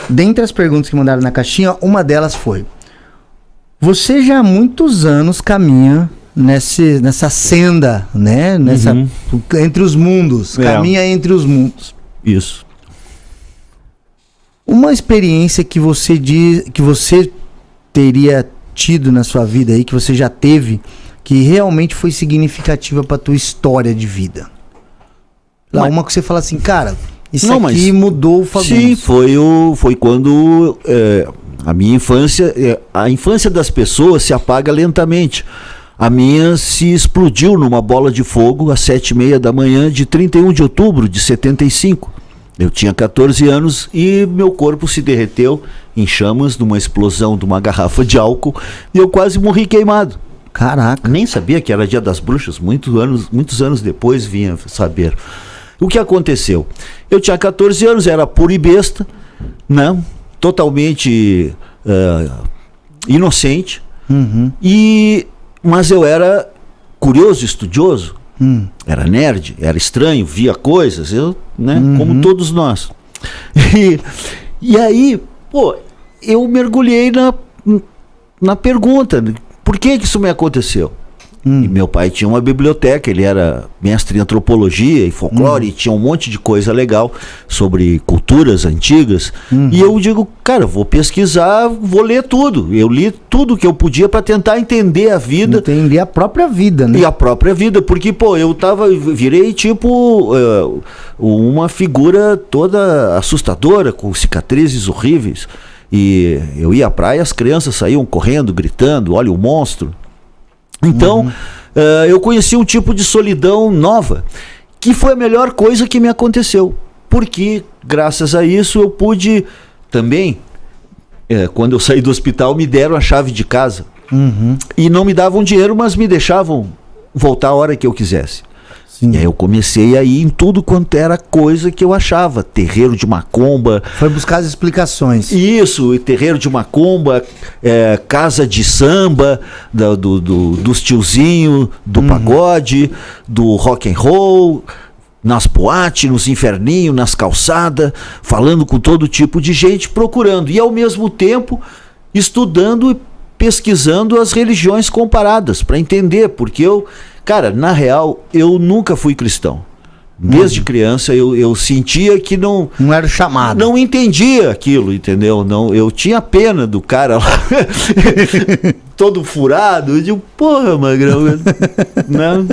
dentre as perguntas que mandaram na caixinha, uma delas foi: Você já há muitos anos caminha nessa senda, né? Entre os mundos. Caminha entre os mundos. Isso. Uma experiência que você teria tido na sua vida aí, que você já teve, que realmente foi significativa para tua história de vida. Uma que você fala assim, cara, isso aqui mudou o Fagundes. Sim, foi quando a minha infância, a infância das pessoas se apaga lentamente. A minha se explodiu numa bola de fogo às 7h30 da manhã de 31 de outubro de 75. Eu tinha 14 anos e meu corpo se derreteu em chamas numa explosão de uma garrafa de álcool e eu quase morri queimado. Caraca. Nem sabia que era Dia das Bruxas, muitos anos depois vinha saber. O que aconteceu? Eu tinha 14 anos, era puro e besta, né? Totalmente inocente, mas eu era curioso, estudioso, era nerd, era estranho, via coisas, como todos nós. E aí, eu mergulhei na pergunta, por que isso me aconteceu? E meu pai tinha uma biblioteca, ele era mestre em antropologia e folclore, e tinha um monte de coisa legal sobre culturas antigas. E eu digo, cara, vou pesquisar, vou ler tudo. Eu li tudo que eu podia para tentar entender a vida. Entender a própria vida, né? E a própria vida, porque, virei tipo uma figura toda assustadora, com cicatrizes horríveis. E eu ia à praia, as crianças saíam correndo, gritando, olha o monstro. Então, eu conheci um tipo de solidão nova, que foi a melhor coisa que me aconteceu, porque graças a isso eu pude também, quando eu saí do hospital, me deram a chave de casa, e não me davam dinheiro, mas me deixavam voltar a hora que eu quisesse. Sim. E aí eu comecei a ir em tudo quanto era coisa que eu achava. Terreiro de macumba. Foi buscar as explicações. Isso, terreiro de macumba, casa de samba, dos tiozinhos, do pagode, do rock and roll, nas boates, nos inferninhos, nas calçadas, falando com todo tipo de gente, procurando. E ao mesmo tempo estudando e pesquisando as religiões comparadas, para entender, porque cara, na real, eu nunca fui cristão. Desde criança eu sentia que não era o chamado. Não entendia aquilo, entendeu? Não, eu tinha pena do cara lá, todo furado. Eu digo, porra, Magrão,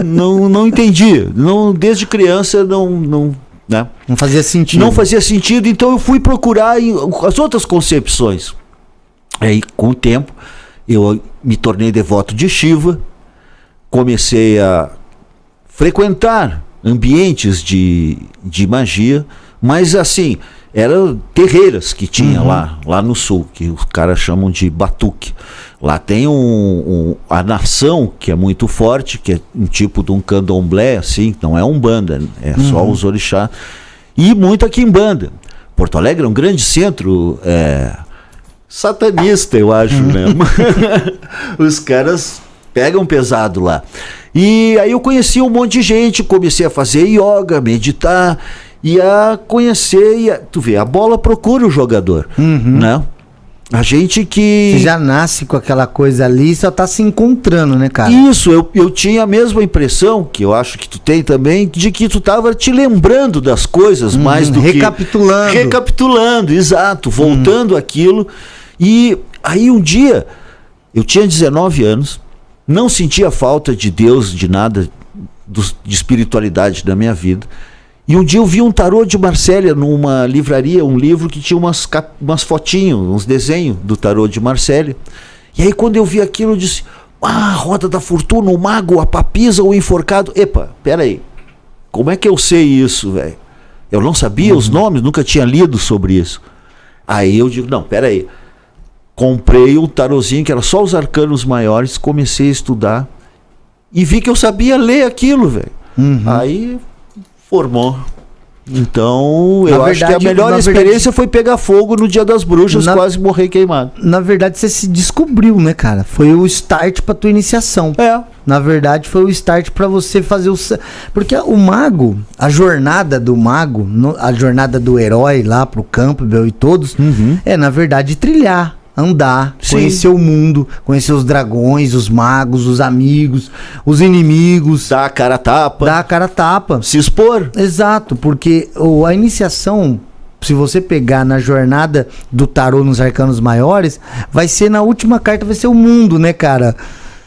não entendia. Desde criança não fazia sentido. Não fazia sentido, então eu fui procurar as outras concepções. Aí, com o tempo, eu me tornei devoto de Shiva. Comecei a frequentar ambientes de magia, mas assim, eram terreiras que tinha lá no sul, que os caras chamam de batuque. Lá tem a nação, que é muito forte, que é um tipo de um candomblé, assim, não é umbanda, é só os orixás, e muita quimbanda. Porto Alegre é um grande centro satanista, eu acho, né? Os caras pegam pesado lá. E aí eu conheci um monte de gente, comecei a fazer yoga, meditar, e a conhecer, tu vê, a bola procura o jogador, né? A gente que... Você já nasce com aquela coisa ali, só tá se encontrando, né, cara? Isso, eu tinha a mesma impressão, que eu acho que tu tem também, de que tu tava te lembrando das coisas mais do recapitulando. que... Recapitulando, exato, voltando àquilo. E aí um dia, eu tinha 19 anos, não sentia falta de Deus, de nada, de espiritualidade na minha vida. E um dia eu vi um tarô de Marsella numa livraria, um livro que tinha umas fotinhos, uns desenhos do tarô de Marsella. E aí quando eu vi aquilo, eu disse, roda da fortuna, o mago, a papisa, o enforcado. Epa, peraí, como é que eu sei isso, velho? Eu não sabia os nomes, nunca tinha lido sobre isso. Aí eu digo, não, peraí. Comprei um tarozinho que era só os arcanos maiores, comecei a estudar e vi que eu sabia ler aquilo, velho. Aí formou. Então, eu acho que a melhor experiência foi pegar fogo no Dia das Bruxas, quase morrer queimado. Na verdade, você se descobriu, né, cara? Foi o start pra tua iniciação. Na verdade, foi o start pra você fazer o... Porque o mago, a jornada do mago, a jornada do herói lá pro Campbell e todos, é, na verdade, trilhar. andar, Sim. conhecer o mundo, conhecer os dragões, os magos, os amigos, os inimigos. Dar a cara a tapa. Dar a cara a tapa. Se expor. Exato, porque a iniciação, se você pegar na jornada do tarô nos arcanos maiores, vai ser na última carta, vai ser o mundo, né, cara?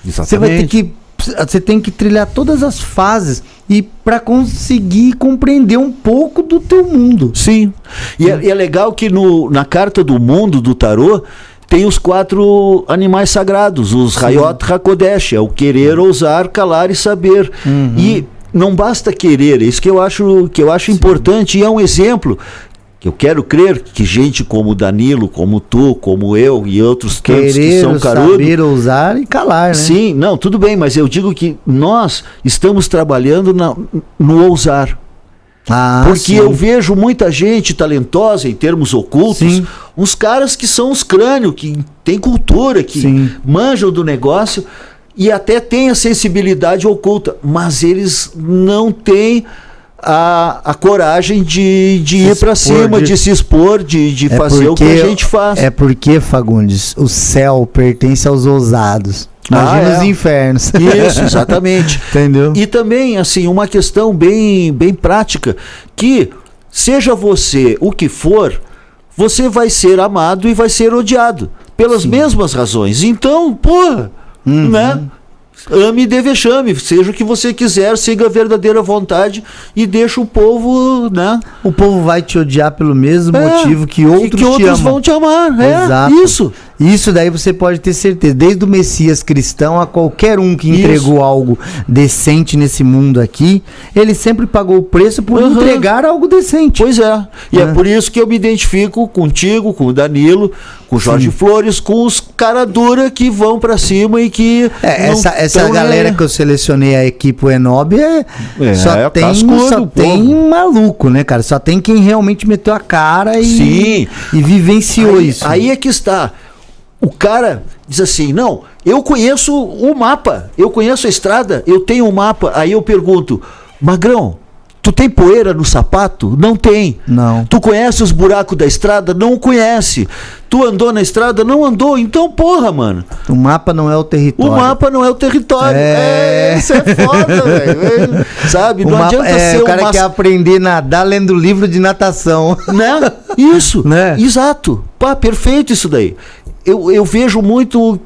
Exatamente. Você tem que trilhar todas as fases e para conseguir compreender um pouco do teu mundo. Sim. E é legal que na carta do mundo do tarô tem os 4 animais sagrados, os Hayot Hakodesh, é o querer, ousar, calar e saber. E não basta querer, é isso que eu acho importante, e é um exemplo que eu quero crer que gente como Danilo, como tu, como eu e outros tantos que são carudo, saber, ousar e calar, né? Sim, não, tudo bem, mas eu digo que nós estamos trabalhando no ousar. Porque sim. eu vejo muita gente talentosa em termos ocultos, Sim. uns caras que são os crânios, que têm cultura, que Sim. manjam do negócio e até têm a sensibilidade oculta, mas eles não têm a coragem de ir para cima, de se expor, de fazer o que a gente faz. É porque, Fagundes, o céu pertence aos ousados. Imagina os infernos. Isso, exatamente. Entendeu? E também, assim, uma questão bem prática, que seja você o que for, você vai ser amado e vai ser odiado pelas mesmas razões. Então, porra, né? Ame e dê vexame, seja o que você quiser, siga a verdadeira vontade e deixa o povo, né? O povo vai te odiar pelo mesmo motivo que outros vão te amar. Exato. Isso. Isso daí você pode ter certeza, desde o Messias cristão a qualquer um que entregou algo decente nesse mundo aqui, ele sempre pagou o preço por entregar algo decente. Pois é. E é por isso que eu me identifico contigo, com o Danilo, com o Jorge Flores, com os cara dura que vão pra cima e que... Essa galera que eu selecionei aqui pro Enob só tem maluco, né, cara? Só tem quem realmente meteu a cara e vivenciou isso. Aí é que está. O cara diz assim, não, eu conheço o mapa, eu conheço a estrada, eu tenho um mapa. Aí eu pergunto, Magrão, tu tem poeira no sapato? Não tem. Não. Tu conhece os buracos da estrada? Não conhece. Tu andou na estrada? Não andou. Então, porra, mano. O mapa não é o território. O mapa não é o território. Isso é foda, velho. Sabe? Não adianta ser o cara quer aprender a nadar lendo livro de natação. Né? Isso. Né? Exato. Pá, perfeito isso daí. Eu vejo muito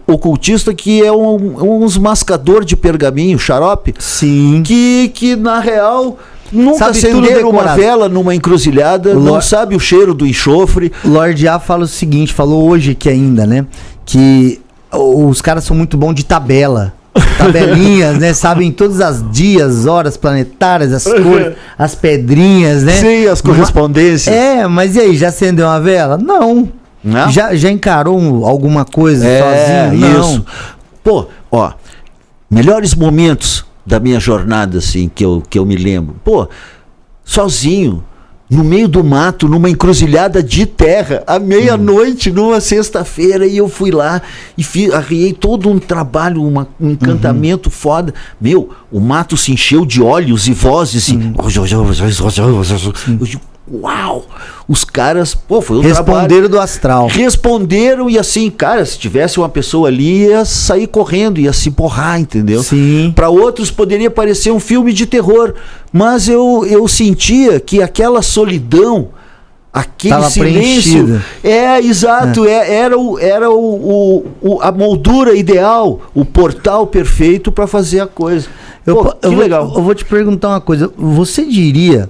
ocultista que é uns mascador de pergaminho, xarope. Sim. Que na real nunca acenderam uma vela numa encruzilhada, não sabe o cheiro do enxofre. Lorde A fala o seguinte, falou hoje aqui ainda, né? Que os caras são muito bons de tabela. Tabelinhas, né? Sabem todas as dias, horas planetárias, as cores, as pedrinhas, né? Sim, as correspondências. Mas e aí, já acendeu uma vela? Não. Não? Já encarou alguma coisa sozinho? Não. Isso. Pô, ó, melhores momentos da minha jornada, assim, que eu me lembro. Pô, sozinho, no meio do mato, numa encruzilhada de terra, à meia-noite, numa sexta-feira, e eu fui lá e arriei todo um trabalho, um encantamento foda. Meu, o mato se encheu de olhos e vozes, assim. Eu digo, uau! Os caras, foi um responderam trabalho. Do astral. Responderam e assim, cara, se tivesse uma pessoa ali, ia sair correndo, ia se borrar, entendeu? Sim. Para outros poderia parecer um filme de terror, mas eu sentia que aquela solidão, aquele tava silêncio, preenchida. Exato, era a moldura ideal, o portal perfeito para fazer a coisa. Legal. Eu vou te perguntar uma coisa, você diria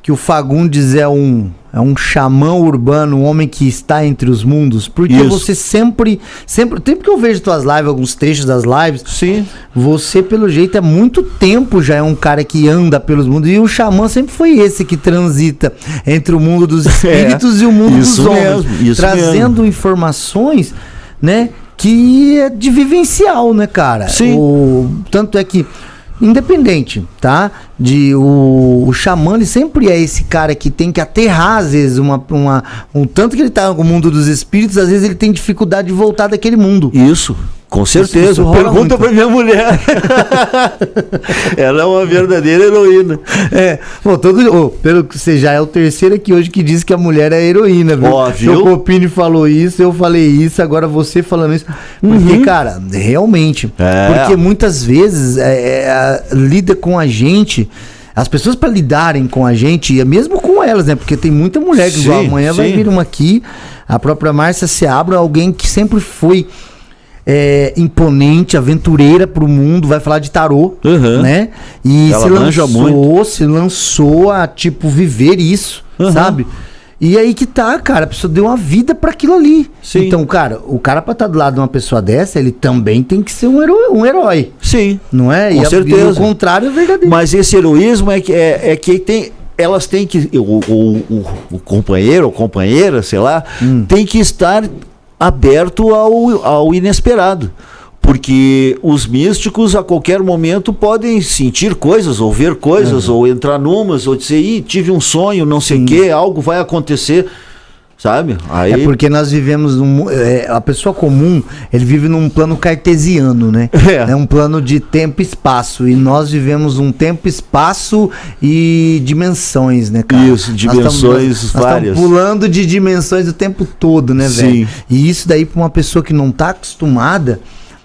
que o Fagundes é um xamã urbano, um homem que está entre os mundos? Porque você sempre que eu vejo tuas lives, alguns trechos das lives, sim, você pelo jeito há muito tempo já é um cara que anda pelos mundos, e o xamã sempre foi esse que transita entre o mundo dos espíritos e o mundo dos homens, trazendo informações, né, que é de vivencial, né, cara? Sim. Tanto é que independente, tá? O xamã, ele sempre é esse cara que tem que aterrar, às vezes, um tanto que ele tá no mundo dos espíritos, às vezes ele tem dificuldade de voltar daquele mundo. Isso. Com certeza. Isso rola Pergunta muito. pra minha mulher. Ela é uma verdadeira heroína. Bom, pelo que você já é o terceiro aqui hoje que diz que a mulher é heroína, viu? Ó, viu? O Copini falou isso, eu falei isso, agora você falando isso. Porque, cara, realmente. Porque muitas vezes lida com a gente. As pessoas para lidarem com a gente, e mesmo com elas, né? Porque tem muita mulher que igual amanhã vai vir uma aqui, a própria Márcia Seabra, alguém que sempre foi imponente, aventureira pro mundo, vai falar de tarô, né? E ela se lançou a, tipo, viver isso, sabe? E aí que tá, cara, a pessoa deu uma vida pra aquilo ali. Sim. Então, cara, o cara pra estar do lado de uma pessoa dessa, ele também tem que ser um herói. Sim. Não é? Com certeza. E o contrário é verdadeiro. Mas esse heroísmo que tem... Elas têm que... O companheiro ou companheira, sei lá, tem que estar aberto ao inesperado. Porque os místicos a qualquer momento podem sentir coisas, ou ver coisas, ou entrar numas, ou dizer, tive um sonho, não sei o quê, algo vai acontecer, sabe? Aí... É porque nós vivemos a pessoa comum, ele vive num plano cartesiano, né? É um plano de tempo e espaço, e nós vivemos um tempo, espaço e dimensões, né, cara? Isso, dimensões várias. Nós estamos pulando de dimensões o tempo todo, né, velho? E isso daí pra uma pessoa que não tá acostumada,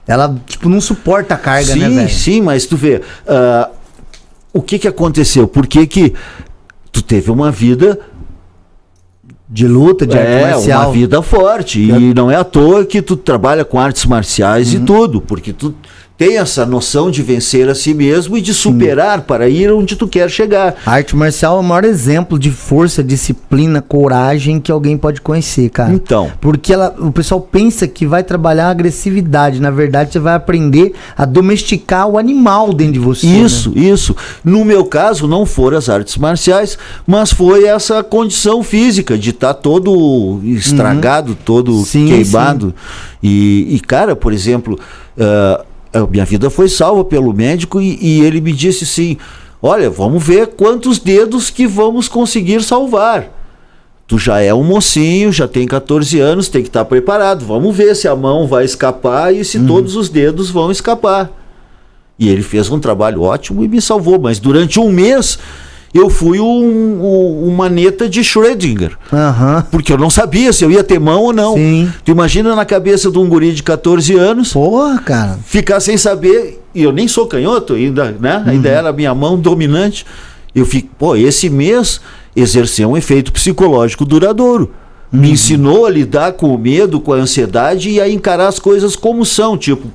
ela, tipo, não suporta a carga, né, velho? Sim, mas tu vê, o que aconteceu? Por que tu teve uma vida de luta, de arte marcial? Uma vida forte, e não é à toa que tu trabalha com artes marciais e tudo, porque tu tem essa noção de vencer a si mesmo e de superar para ir onde tu quer chegar. A arte marcial é o maior exemplo de força, disciplina, coragem que alguém pode conhecer, cara. Então. Porque o pessoal pensa que vai trabalhar a agressividade. Na verdade, você vai aprender a domesticar o animal dentro de você. Isso. No meu caso, não foram as artes marciais, mas foi essa condição física de estar todo estragado, todo queimado. E, cara, por exemplo... minha vida foi salva pelo médico e ele me disse assim, olha, vamos ver quantos dedos que vamos conseguir salvar. Tu já é um mocinho, já tem 14 anos, tem que estar preparado. Vamos ver se a mão vai escapar e se todos os dedos vão escapar. E ele fez um trabalho ótimo e me salvou, mas durante um mês... eu fui uma neta de Schrödinger. Porque eu não sabia se eu ia ter mão ou não. Tu imagina na cabeça de um guri de 14 anos. Porra, cara. Ficar sem saber. E eu nem sou canhoto ainda, né? Ainda era a minha mão dominante. Eu fico, esse mês exerceu um efeito psicológico duradouro. Me ensinou a lidar com o medo, com a ansiedade e a encarar as coisas como são. Tipo,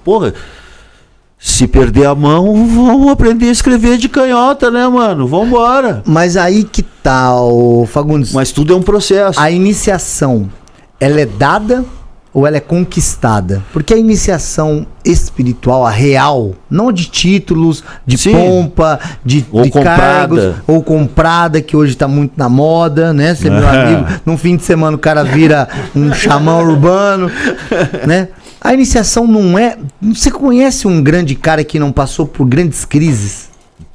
se perder a mão, vamos aprender a escrever de canhota, né, mano? Vambora. Mas aí que tá, Fagundes. Mas tudo é um processo. A iniciação, ela é dada ou ela é conquistada? Porque a iniciação espiritual, a real, não de títulos, de pompa, de cargos, ou comprada, que hoje tá muito na moda, né? Você, meu amigo, num fim de semana o cara vira um xamã urbano, né? A iniciação não é... Você conhece um grande cara que não passou por grandes crises?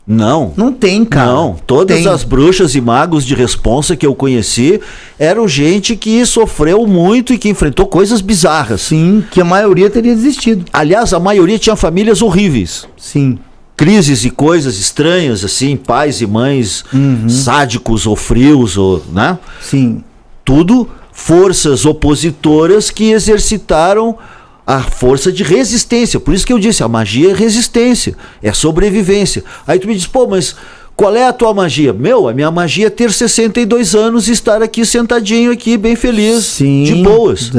Não. Não tem, cara. Não. Todas as bruxas e magos de responsa que eu conheci eram gente que sofreu muito e que enfrentou coisas bizarras. Sim, que a maioria teria desistido. Aliás, a maioria tinha famílias horríveis. Sim. Crises e coisas estranhas, assim, pais e mães sádicos ou frios, né? Sim. Tudo forças opositoras que exercitaram a força de resistência. Por isso que eu disse, a magia é resistência, é sobrevivência. Aí tu me diz, mas qual é a tua magia? A minha magia é ter 62 anos e estar aqui sentadinho aqui, bem feliz, de boas.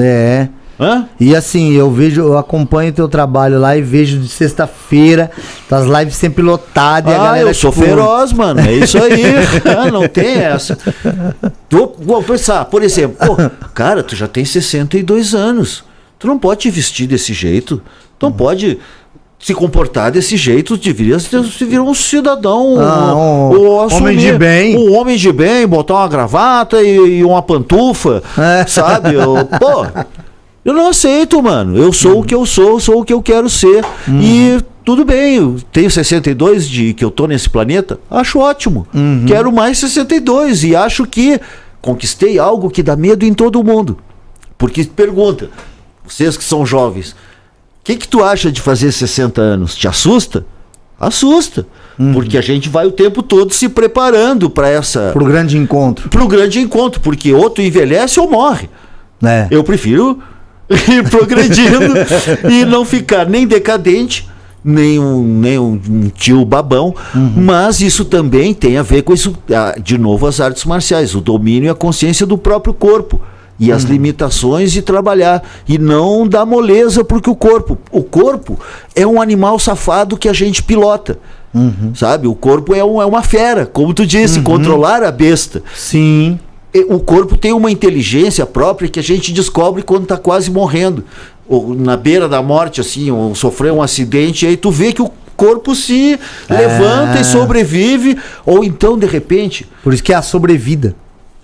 E assim, eu acompanho o teu trabalho lá e vejo de sexta-feira, as lives sempre lotadas. Eu sou feroz, mano, é isso aí. Não tem essa. Vou pensar, por exemplo, cara, tu já tem 62 anos. Tu não pode te vestir desse jeito. Tu não pode se comportar desse jeito. Tu deveria virar um cidadão. Homem de bem. Um homem de bem, botar uma gravata e uma pantufa. Sabe? Eu não aceito, mano. Eu sou o que eu sou o que eu quero ser. E tudo bem, eu tenho 62 que eu tô nesse planeta. Acho ótimo. Quero mais 62. E acho que conquistei algo que dá medo em todo mundo. Porque pergunta... Vocês que são jovens, que tu acha de fazer 60 anos? Te assusta? Assusta. Porque a gente vai o tempo todo se preparando para Pro grande encontro. Pro grande encontro, porque ou tu envelhece ou morre. Eu prefiro ir progredindo e não ficar nem decadente, nem um tio babão, mas isso também tem a ver com isso, de novo, as artes marciais, o domínio e a consciência do próprio corpo. E as limitações de trabalhar. E não dar moleza, porque o corpo é um animal safado que a gente pilota. Sabe? O corpo é uma fera, como tu disse, controlar a besta. Sim. O corpo tem uma inteligência própria que a gente descobre quando está quase morrendo. Ou na beira da morte, assim, ou sofreu um acidente, e aí tu vê que o corpo se levanta e sobrevive. Ou então, de repente... Por isso que é a sobrevida.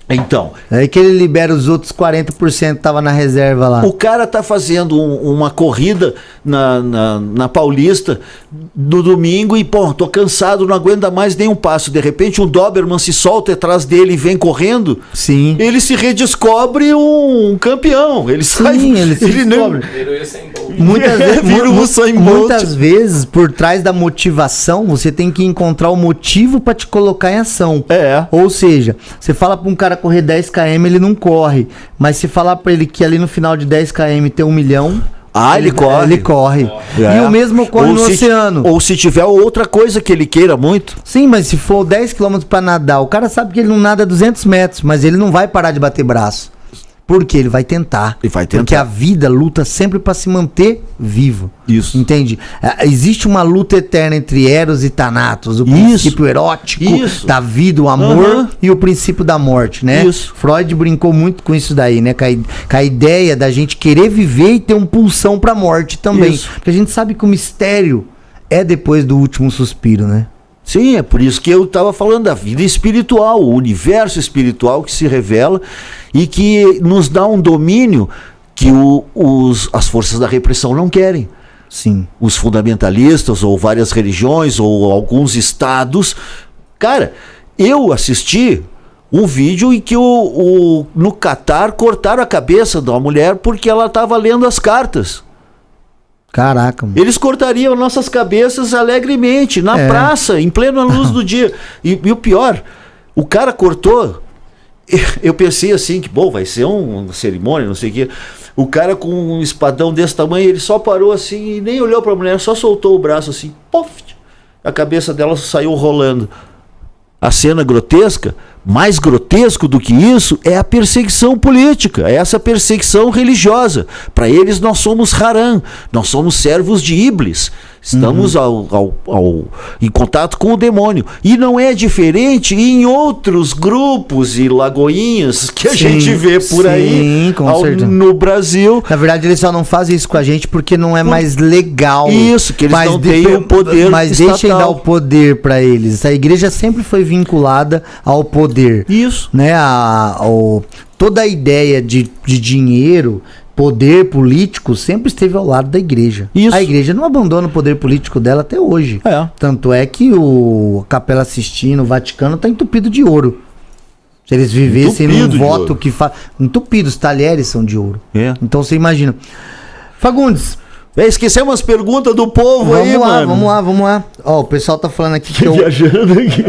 Então, é aí que ele libera os outros 40% que tava na reserva lá. O cara tá fazendo uma corrida na Paulista no domingo e, pô, tô cansado, não aguenta mais nem um passo. De repente um Doberman se solta atrás dele e vem correndo. Sim. Ele se redescobre um campeão. Ele sai. Ele se descobre. Muitas vezes, por trás da motivação, você tem que encontrar o motivo para te colocar em ação. Ou seja, você fala pra um cara correr 10 km, ele não corre. Mas se falar pra ele que ali no final de 10 km tem 1 milhão... ele corre. Ele corre. E o mesmo ocorre no oceano. Ou se tiver outra coisa que ele queira muito. Sim, mas se for 10 km pra nadar, o cara sabe que ele não nada 200 metros, mas ele não vai parar de bater braço. Porque ele vai tentar. Porque a vida luta sempre para se manter vivo. Isso. Entende? Existe uma luta eterna entre Eros e Thanatos. O princípio erótico da vida, o amor e o princípio da morte, né? Freud brincou muito com isso daí, né? Com a ideia da gente querer viver e ter um pulsão pra morte também. Porque a gente sabe que o mistério é depois do último suspiro, né? Sim, é por isso que eu estava falando da vida espiritual, o universo espiritual que se revela e que nos dá um domínio que as forças da repressão não querem. Sim. Os fundamentalistas, ou várias religiões, ou alguns estados. Cara, eu assisti um vídeo em que no Catar cortaram a cabeça de uma mulher porque ela estava lendo as cartas. Caraca, mano. Eles cortariam nossas cabeças alegremente, na praça, em plena luz do dia. E o pior, o cara cortou. Eu pensei assim, que bom, vai ser uma cerimônia, não sei o quê. O cara com um espadão desse tamanho, ele só parou assim e nem olhou pra mulher, só soltou o braço assim, pof, a cabeça dela saiu rolando. A cena grotesca, mais grotesco do que isso, é a perseguição política, é essa perseguição religiosa. Para eles nós somos Haran, nós somos servos de Iblis. Estamos em contato com o demônio. E não é diferente em outros grupos e lagoinhas que a gente vê por aí no Brasil. Na verdade, eles só não fazem isso com a gente porque não é mais legal. Isso, que eles não têm o poder mas estatal. Deixem dar o poder para eles. A igreja sempre foi vinculada ao poder. Isso. Né? Toda a ideia de dinheiro... Poder político sempre esteve ao lado da igreja. Isso. A igreja não abandona o poder político dela até hoje. Tanto é que a Capela Sistina, o Vaticano, está entupido de ouro. Se eles vivessem num voto que faz. Entupido, os talheres são de ouro. Então você imagina. Fagundes. Esquecemos as perguntas do povo aí, mano. Vamos lá. Ó, o pessoal tá falando aqui que viajando aqui.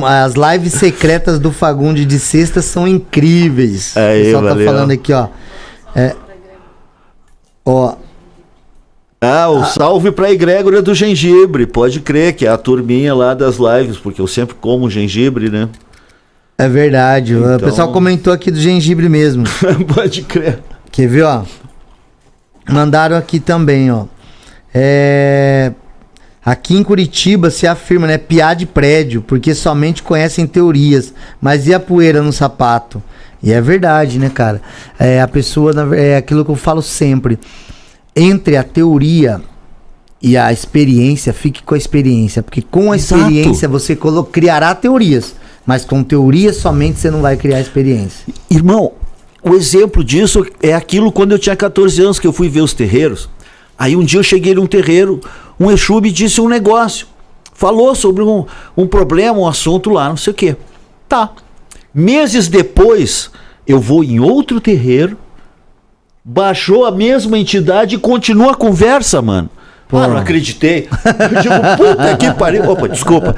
As lives secretas do Fagundes de sexta são incríveis. O pessoal tá falando aqui, ó. O salve pra egrégora do gengibre. Pode crer que é a turminha lá das lives, porque eu sempre como gengibre, né? É verdade. Então... O pessoal comentou aqui do gengibre mesmo. Pode crer. Quer ver, ó? Mandaram aqui também, ó. Aqui em Curitiba se afirma, né? Piá de prédio, porque somente conhecem teorias. Mas e a poeira no sapato? E é verdade, né, cara? A pessoa, é aquilo que eu falo sempre. Entre a teoria e a experiência, fique com a experiência. Porque com a experiência você criará teorias. Mas com teoria somente você não vai criar experiência. Irmão, o exemplo disso é aquilo quando eu tinha 14 anos que eu fui ver os terreiros. Aí um dia eu cheguei num terreiro, um Exu me disse um negócio. Falou sobre um problema, um assunto lá, não sei o quê. Tá. Meses depois, eu vou em outro terreiro, baixou a mesma entidade e continua a conversa, mano. Pô. Não acreditei. Eu digo, puta que pariu. Opa, desculpa.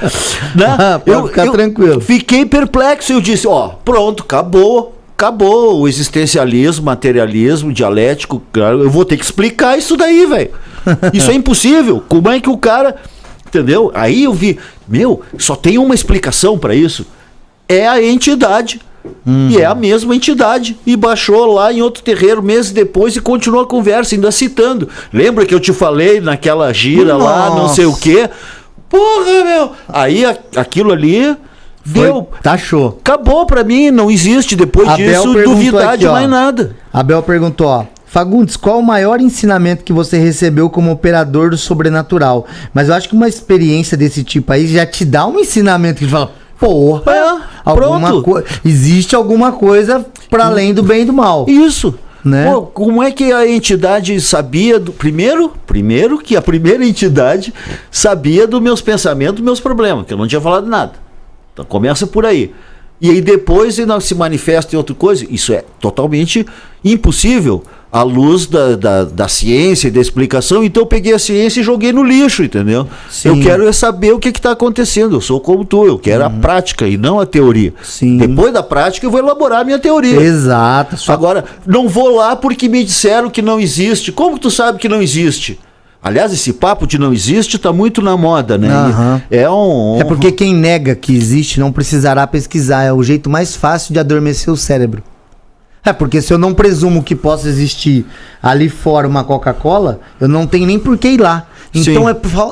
Né? Pode ficar tranquilo. Fiquei perplexo. Eu disse, pronto, acabou o existencialismo, materialismo, dialético. Eu vou ter que explicar isso daí, velho. Isso é impossível. Como é que o cara... Entendeu? Aí eu vi, só tem uma explicação para isso. É a entidade. E é a mesma entidade. E baixou lá em outro terreiro meses depois e continuou a conversa, ainda citando. Lembra que eu te falei naquela gira lá, não sei o quê? Porra, meu! Aí aquilo ali deu. Taxou. Acabou pra mim, não existe depois Abel disso duvidar aqui, de mais nada. Abel perguntou, Fagundes, qual o maior ensinamento que você recebeu como operador do sobrenatural? Mas eu acho que uma experiência desse tipo aí já te dá um ensinamento que fala, porra, existe alguma coisa para além do bem e do mal. Isso. Né? Pô, como é que a entidade sabia primeiro que a primeira entidade sabia dos meus pensamentos, dos meus problemas, que eu não tinha falado nada. Então começa por aí. E aí depois se manifesta em outra coisa. Isso é totalmente impossível à luz da ciência e da explicação. Então eu peguei a ciência e joguei no lixo, entendeu? Sim. Eu quero saber o que está acontecendo. Eu sou como tu, eu quero a prática e não a teoria. Sim. Depois da prática eu vou elaborar a minha teoria. Exato. Agora, não vou lá porque me disseram que não existe. Como tu sabe que não existe? Aliás, esse papo de não existe está muito na moda, né? É porque quem nega que existe não precisará pesquisar. É o jeito mais fácil de adormecer o cérebro. É porque se eu não presumo que possa existir ali fora uma Coca-Cola, eu não tenho nem por que ir lá. Então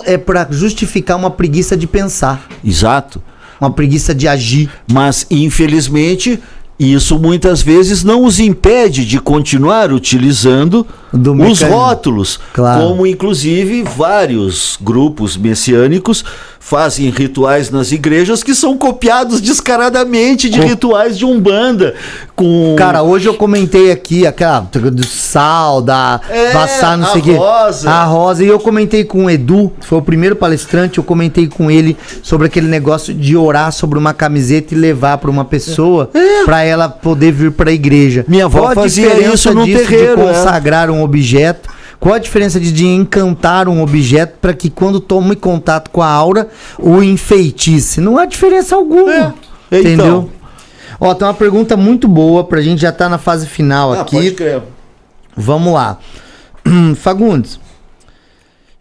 é para justificar uma preguiça de pensar. Exato. Uma preguiça de agir. Mas, infelizmente... Isso muitas vezes não os impede de continuar utilizando os rótulos, como inclusive vários grupos messiânicos fazem rituais nas igrejas que são copiados descaradamente de rituais de Umbanda. Cara, hoje eu comentei aqui aquela do sal, vassar, não sei o quê. A rosa. E eu comentei com o Edu, que foi o primeiro palestrante, eu comentei com ele sobre aquele negócio de orar sobre uma camiseta e levar para uma pessoa, para ela poder vir para a igreja. Minha avó fazia isso no terreiro, de consagrar um objeto. Qual a diferença de encantar um objeto para que quando tome contato com a aura, o enfeitice? Não há diferença alguma. Entendeu? Ó, tem uma pergunta muito boa pra gente, já tá na fase final aqui. Pode crer. Vamos lá. Fagundes,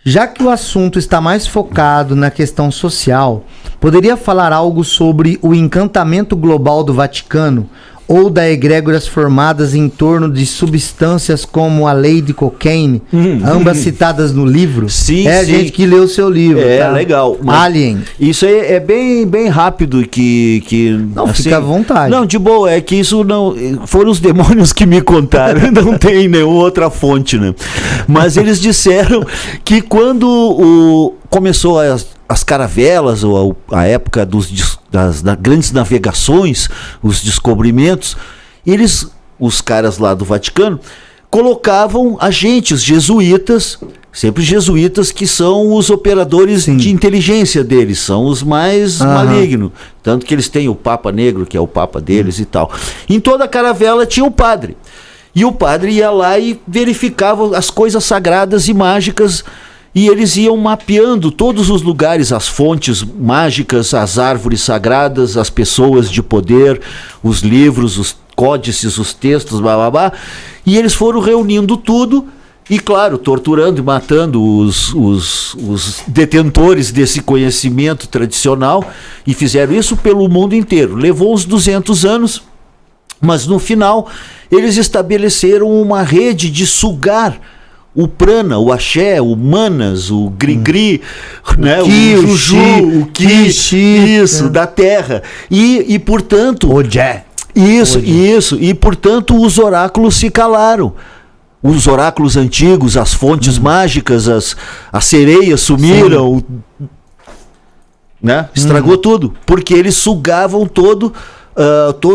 já que o assunto está mais focado na questão social, poderia falar algo sobre o encantamento global do Vaticano ou da egrégoras formadas em torno de substâncias como a Lady Cocaine, ambas citadas no livro? Sim, a gente que leu o seu livro. Tá? Legal. Alien. Isso aí é bem rápido que não, assim, fica à vontade. Não, de boa, é que isso não... Foram os demônios que me contaram, não tem nenhuma outra fonte, né? Mas eles disseram que quando começou as caravelas, ou a época das grandes navegações, os descobrimentos, os caras lá do Vaticano, colocavam agentes jesuítas, sempre jesuítas, que são os operadores de inteligência deles, são os mais malignos. Tanto que eles têm o Papa Negro, que é o Papa deles e tal. Em toda a caravela tinha o padre. E o padre ia lá e verificava as coisas sagradas e mágicas. E eles iam mapeando todos os lugares, as fontes mágicas, as árvores sagradas, as pessoas de poder, os livros, os códices, os textos, blá blá blá. E eles foram reunindo tudo e, claro, torturando e matando os detentores desse conhecimento tradicional. E fizeram isso pelo mundo inteiro. Levou uns 200 anos, mas no final eles estabeleceram uma rede de sugar o prana, o axé, o manas, o gri-gri, né? O juju, o ki, isso, da terra. E portanto... Isso. E, portanto, os oráculos se calaram. Os oráculos antigos, as fontes mágicas, as sereias sumiram, né? Estragou tudo. Porque eles sugavam todo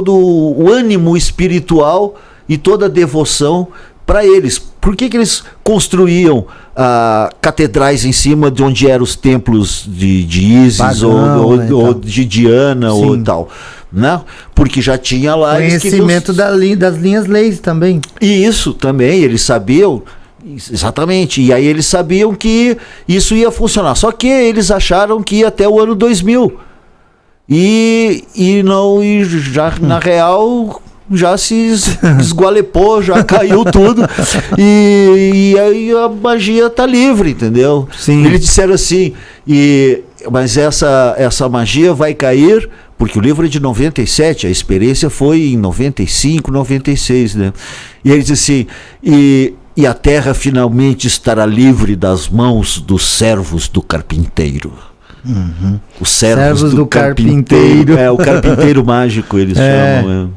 o ânimo espiritual e toda a devoção para eles. Por que eles construíam catedrais em cima de onde eram os templos de Isis, ou de Diana ou tal? né? Porque já tinha lá... Conhecimento das linhas leis também. E isso também, eles sabiam... Exatamente, e aí eles sabiam que isso ia funcionar, só que eles acharam que ia até o ano 2000 e já na real já se esgualepou, já caiu tudo e aí a magia tá livre, entendeu? Sim. Eles disseram assim, mas essa magia vai cair, porque o livro é de 97, a experiência foi em 95, 96, né? E ele disse assim, e a terra finalmente estará livre das mãos dos servos do carpinteiro. Uhum. Os servos do carpinteiro. É, o carpinteiro mágico, eles chamam.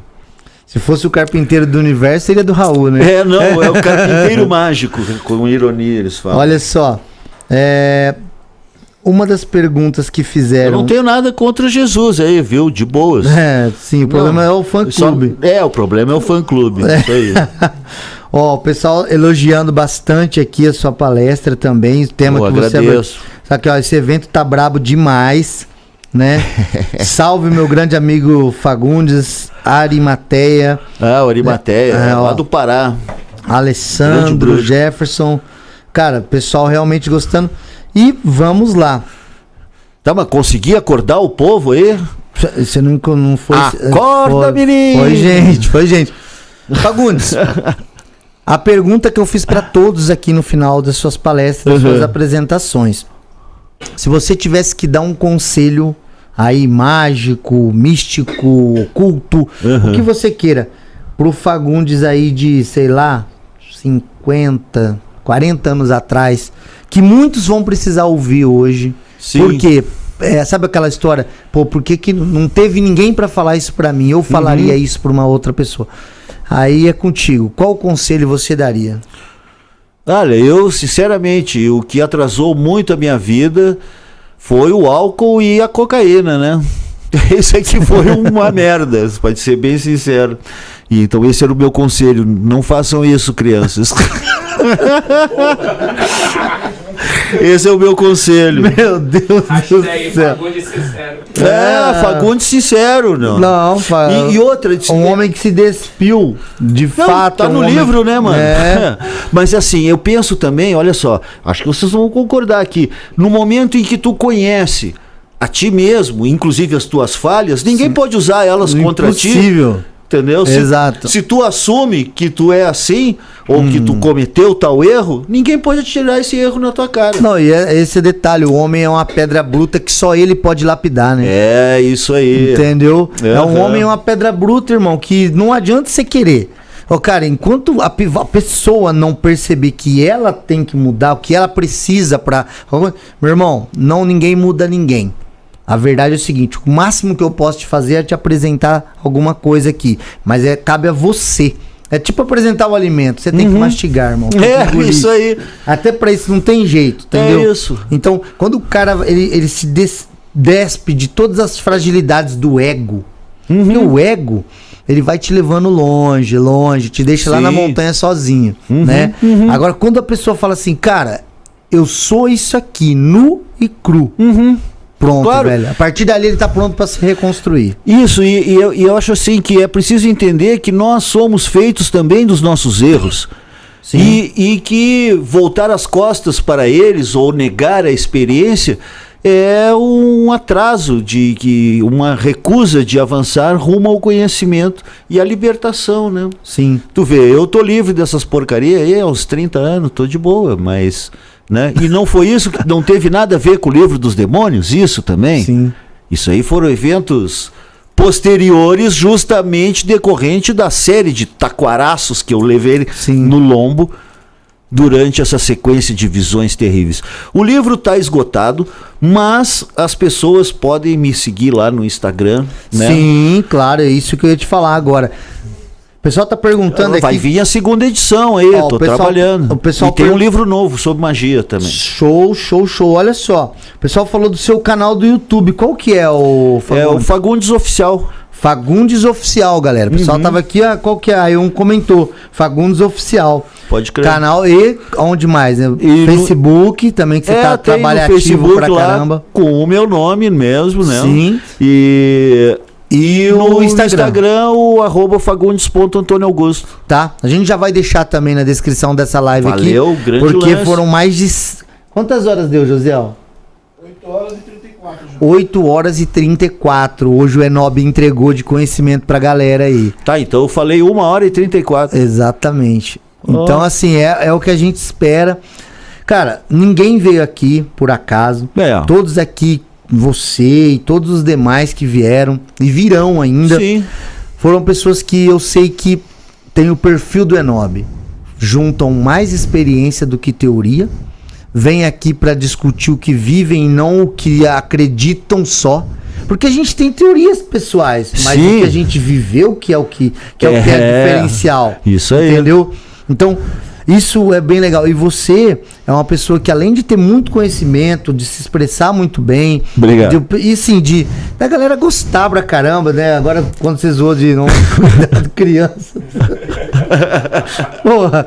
Se fosse o carpinteiro do universo, seria do Raul, né? Não, é o carpinteiro mágico, com ironia eles falam. Olha só, uma das perguntas que fizeram... Eu não tenho nada contra Jesus aí, viu? De boas. Sim, o problema é o fã-clube. O problema é o fã-clube, isso aí. O pessoal elogiando bastante aqui a sua palestra também, o tema que você agradeço. Só que esse evento tá brabo demais, né? Salve meu grande amigo Fagundes, Arimateia. O Arimateia, lá do Pará. Alessandro, Jefferson. Cara, pessoal realmente gostando. E vamos lá. Tá, mas consegui acordar o povo aí? Você não foi... Acorda, menino! Foi gente. Fagundes... A pergunta que eu fiz para todos aqui no final das suas palestras, das suas apresentações. Se você tivesse que dar um conselho aí mágico, místico, oculto, o que você queira, pro Fagundes aí de, sei lá, 50, 40 anos atrás, que muitos vão precisar ouvir hoje. Sim. Por quê? Sabe aquela história? Por que não teve ninguém para falar isso para mim? Eu falaria isso para uma outra pessoa. Aí é contigo. Qual conselho você daria? Olha, eu sinceramente, o que atrasou muito a minha vida foi o álcool e a cocaína, né? Esse aqui foi uma merda, pode ser bem sincero. E então esse era o meu conselho. Não façam isso, crianças. Esse é o meu conselho. Meu Deus do céu. Fagundes sincero. Fagundes sincero, não. Não, e outra... Um homem que se despiu, de fato. Tá no homem... livro, né, mano? Mas assim, eu penso também, olha só, acho que vocês vão concordar aqui, no momento em que tu conhece a ti mesmo, inclusive as tuas falhas, ninguém pode usar elas contra ti. Impossível. Entendeu? Exato. Se tu assume que tu é assim, ou que tu cometeu tal erro, ninguém pode tirar esse erro na tua cara. Não, e esse detalhe, o homem é uma pedra bruta que só ele pode lapidar, né? É, isso aí. Entendeu? Um homem é uma pedra bruta, irmão, que não adianta você querer. Cara, enquanto a pessoa não perceber que ela tem que mudar, o que ela precisa pra... Meu irmão, ninguém muda ninguém. A verdade é o seguinte, o máximo que eu posso te fazer é te apresentar alguma coisa aqui. Mas cabe a você. É tipo apresentar o alimento. Você tem que mastigar, irmão. Isso aí. Até pra isso não tem jeito, entendeu? É isso. Então, quando o cara ele se despe de todas as fragilidades do ego, e o ego, ele vai te levando longe, te deixa lá na montanha sozinho, né? Agora, quando a pessoa fala assim, cara, eu sou isso aqui, nu e cru. Pronto, claro. Velho. A partir dali ele tá pronto para se reconstruir. Isso, e eu acho assim que é preciso entender que nós somos feitos também dos nossos erros. Sim. E que voltar as costas para eles ou negar a experiência é um atraso, uma recusa de avançar rumo ao conhecimento e à libertação, né? Sim. Tu vê, eu tô livre dessas porcarias aí aos 30 anos, tô de boa, mas... Né? E não foi isso, não teve nada a ver com o livro dos demônios, isso também? Sim. Isso aí foram eventos posteriores, justamente decorrente da série de taquaraços que eu levei no lombo durante essa sequência de visões terríveis. O livro está esgotado, mas as pessoas podem me seguir lá no Instagram, né? Sim, claro, é isso que eu ia te falar agora. O pessoal tá perguntando aqui. Vai vir a segunda edição aí, tô trabalhando. O pessoal tem um livro novo sobre magia também. Show. Olha só. O pessoal falou do seu canal do YouTube. Qual que é o Fagundes? É o Fagundes Oficial. Fagundes Oficial, galera. O pessoal tava aqui, qual que é? Aí um comentou. Fagundes Oficial. Pode crer. Canal e onde mais? Né? Facebook também, que você tá trabalhando ativo pra caramba. Com o meu nome mesmo, né? Sim. E no Instagram, o @fagundes.antônio-augusto. Tá? A gente já vai deixar também na descrição dessa live aqui. Valeu, grande porque lance. foram mais de... Quantas horas deu, Josiel? 8 horas e 34. 8 horas e 34. Hoje o Enob entregou de conhecimento pra galera aí. Tá, então eu falei 1 hora e 34. Exatamente. Então, assim, é o que a gente espera. Cara, ninguém veio aqui por acaso. Todos aqui, você e todos os demais que vieram e virão ainda, Sim. foram pessoas que eu sei que têm o perfil do Enob. Juntam mais experiência do que teoria. Vêm aqui para discutir o que vivem e não o que acreditam só. Porque a gente tem teorias pessoais, mas Sim. o que a gente viveu que é o que é diferencial. Isso aí. Entendeu? Então, isso é bem legal. E você é uma pessoa que, além de ter muito conhecimento, de se expressar muito bem, Obrigado. e assim, da galera gostar pra caramba, né? Agora, quando você zoou de não cuidar de criança. Porra,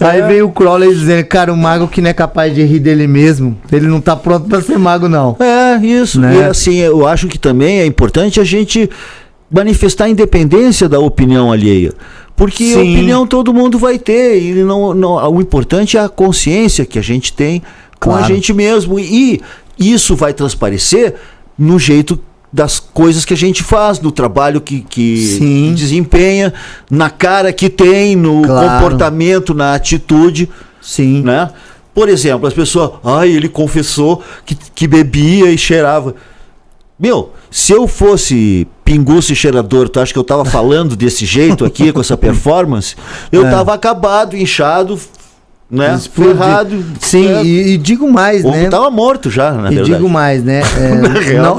aí veio o Crowley dizendo, cara, o mago que não é capaz de rir dele mesmo, ele não tá pronto pra ser mago, não. Isso. Né? E assim, eu acho que também é importante a gente manifestar a independência da opinião alheia. Porque Sim. opinião todo mundo vai ter. E o importante é a consciência que a gente tem com a gente mesmo. E isso vai transparecer no jeito das coisas que a gente faz, no trabalho que desempenha, na cara que tem, no comportamento, na atitude. Sim. Né? Por exemplo, as pessoas, ele confessou que bebia e cheirava. Meu, se eu fosse pinguço e cheirador, tu acha que eu tava falando desse jeito aqui, com essa performance? Eu tava acabado, inchado, né? Ferrado. Sim, e digo mais, né? Tava morto já, na verdade. E digo mais, né?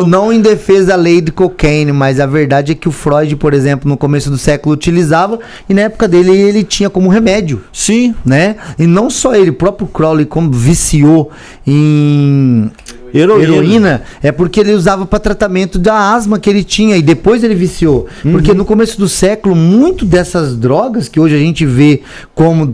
Não em defesa da lei de cocaine, mas a verdade é que o Freud, por exemplo, no começo do século utilizava, e na época dele ele tinha como remédio. Sim. Né? E não só ele, o próprio Crowley, como viciou em heroína, é porque ele usava para tratamento da asma que ele tinha, e depois ele viciou. Porque no começo do século, muito dessas drogas que hoje a gente vê como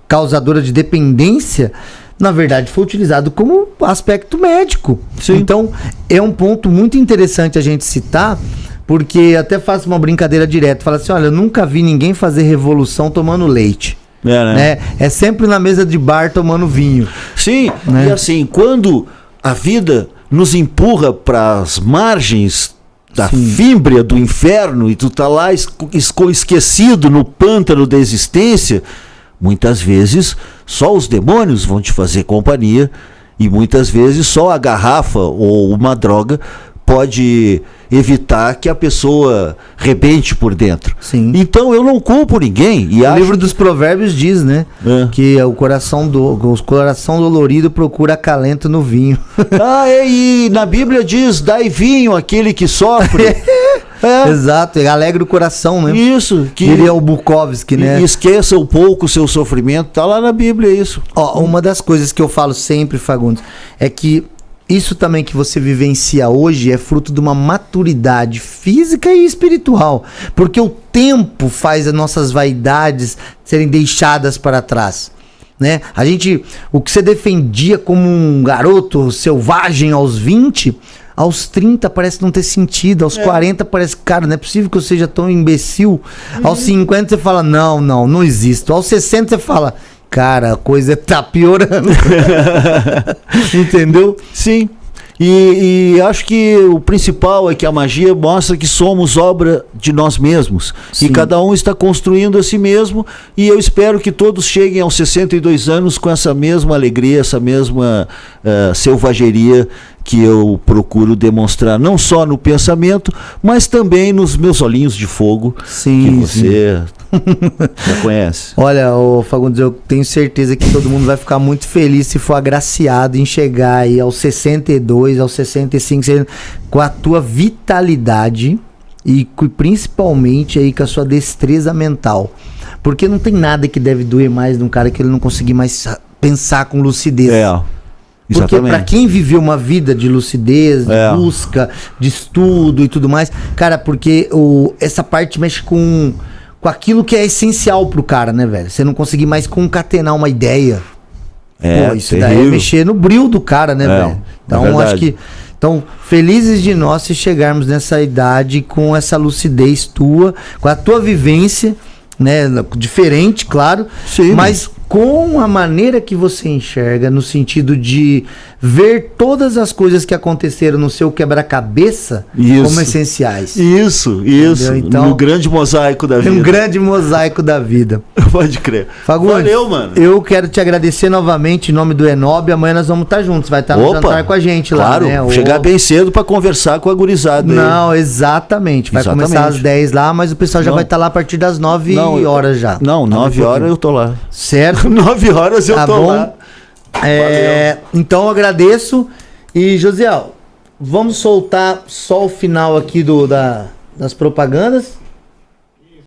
causadora de dependência, na verdade foi utilizado como aspecto médico. Sim. Então é um ponto muito interessante a gente citar, porque até faço uma brincadeira direta, fala assim, olha, eu nunca vi ninguém fazer revolução tomando leite. Né? É sempre na mesa de bar tomando vinho. Sim, né? E assim, quando a vida nos empurra para as margens da fímbria do inferno e tu tá lá esquecido no pântano da existência, muitas vezes só os demônios vão te fazer companhia, e muitas vezes só a garrafa ou uma droga pode evitar que a pessoa rebente por dentro. Sim. Então eu não culpo ninguém. E o livro dos Provérbios diz, né? Que o coração dolorido procura acalento no vinho. E na Bíblia diz, dai vinho àquele que sofre. Exato, alegra o coração, né? Isso. Ele é o Bukowski, né? Esqueça um pouco o seu sofrimento, tá lá na Bíblia isso. Uma das coisas que eu falo sempre, Fagundes, é que isso também que você vivencia hoje é fruto de uma maturidade física e espiritual. Porque o tempo faz as nossas vaidades serem deixadas para trás. Né? O que você defendia como um garoto selvagem aos 20, aos 30 parece não ter sentido, aos 40 parece, cara, não é possível que eu seja tão imbecil. Aos 50 você fala, não existo. Aos 60 você fala, cara, a coisa tá piorando. Entendeu? Sim. E acho que o principal é que a magia mostra que somos obra de nós mesmos. Sim. E cada um está construindo a si mesmo. E eu espero que todos cheguem aos 62 anos com essa mesma alegria, essa mesma selvageria que eu procuro demonstrar, não só no pensamento, mas também nos meus olhinhos de fogo, que você já conhece. Olha, Fagundes, eu tenho certeza que todo mundo vai ficar muito feliz se for agraciado em chegar aí aos 62, aos 65, com a tua vitalidade e principalmente aí com a sua destreza mental. Porque não tem nada que deve doer mais num cara que ele não conseguir mais pensar com lucidez. Porque para quem viveu uma vida de lucidez, de busca, de estudo e tudo mais, cara, porque essa parte mexe com aquilo que é essencial pro cara, né, velho? Você não conseguir mais concatenar uma ideia. Isso daí é mexer no brilho do cara, né, velho? Então, acho que Então, felizes de nós se chegarmos nessa idade com essa lucidez tua, com a tua vivência, né? Diferente, claro, Sim, mas com a maneira que você enxerga, no sentido de ver todas as coisas que aconteceram no seu quebra-cabeça Isso. como essenciais. Isso. Então, no grande mosaico da vida. Um grande mosaico da vida. Pode crer. Fagundes, Valeu, mano. eu quero te agradecer novamente em nome do Enob. Amanhã nós vamos estar juntos. Vai estar no jantar com a gente claro, lá, né? Chegar bem cedo pra conversar com a gurizada aí. Não, exatamente. Vai começar às 10 lá, mas o pessoal já vai estar lá a partir das 9 horas já. Não, 9 horas eu tô lá. Certo? 9 horas eu Tá tô bom. lá. Então eu agradeço. E, Josiel, vamos soltar só o final aqui das propagandas.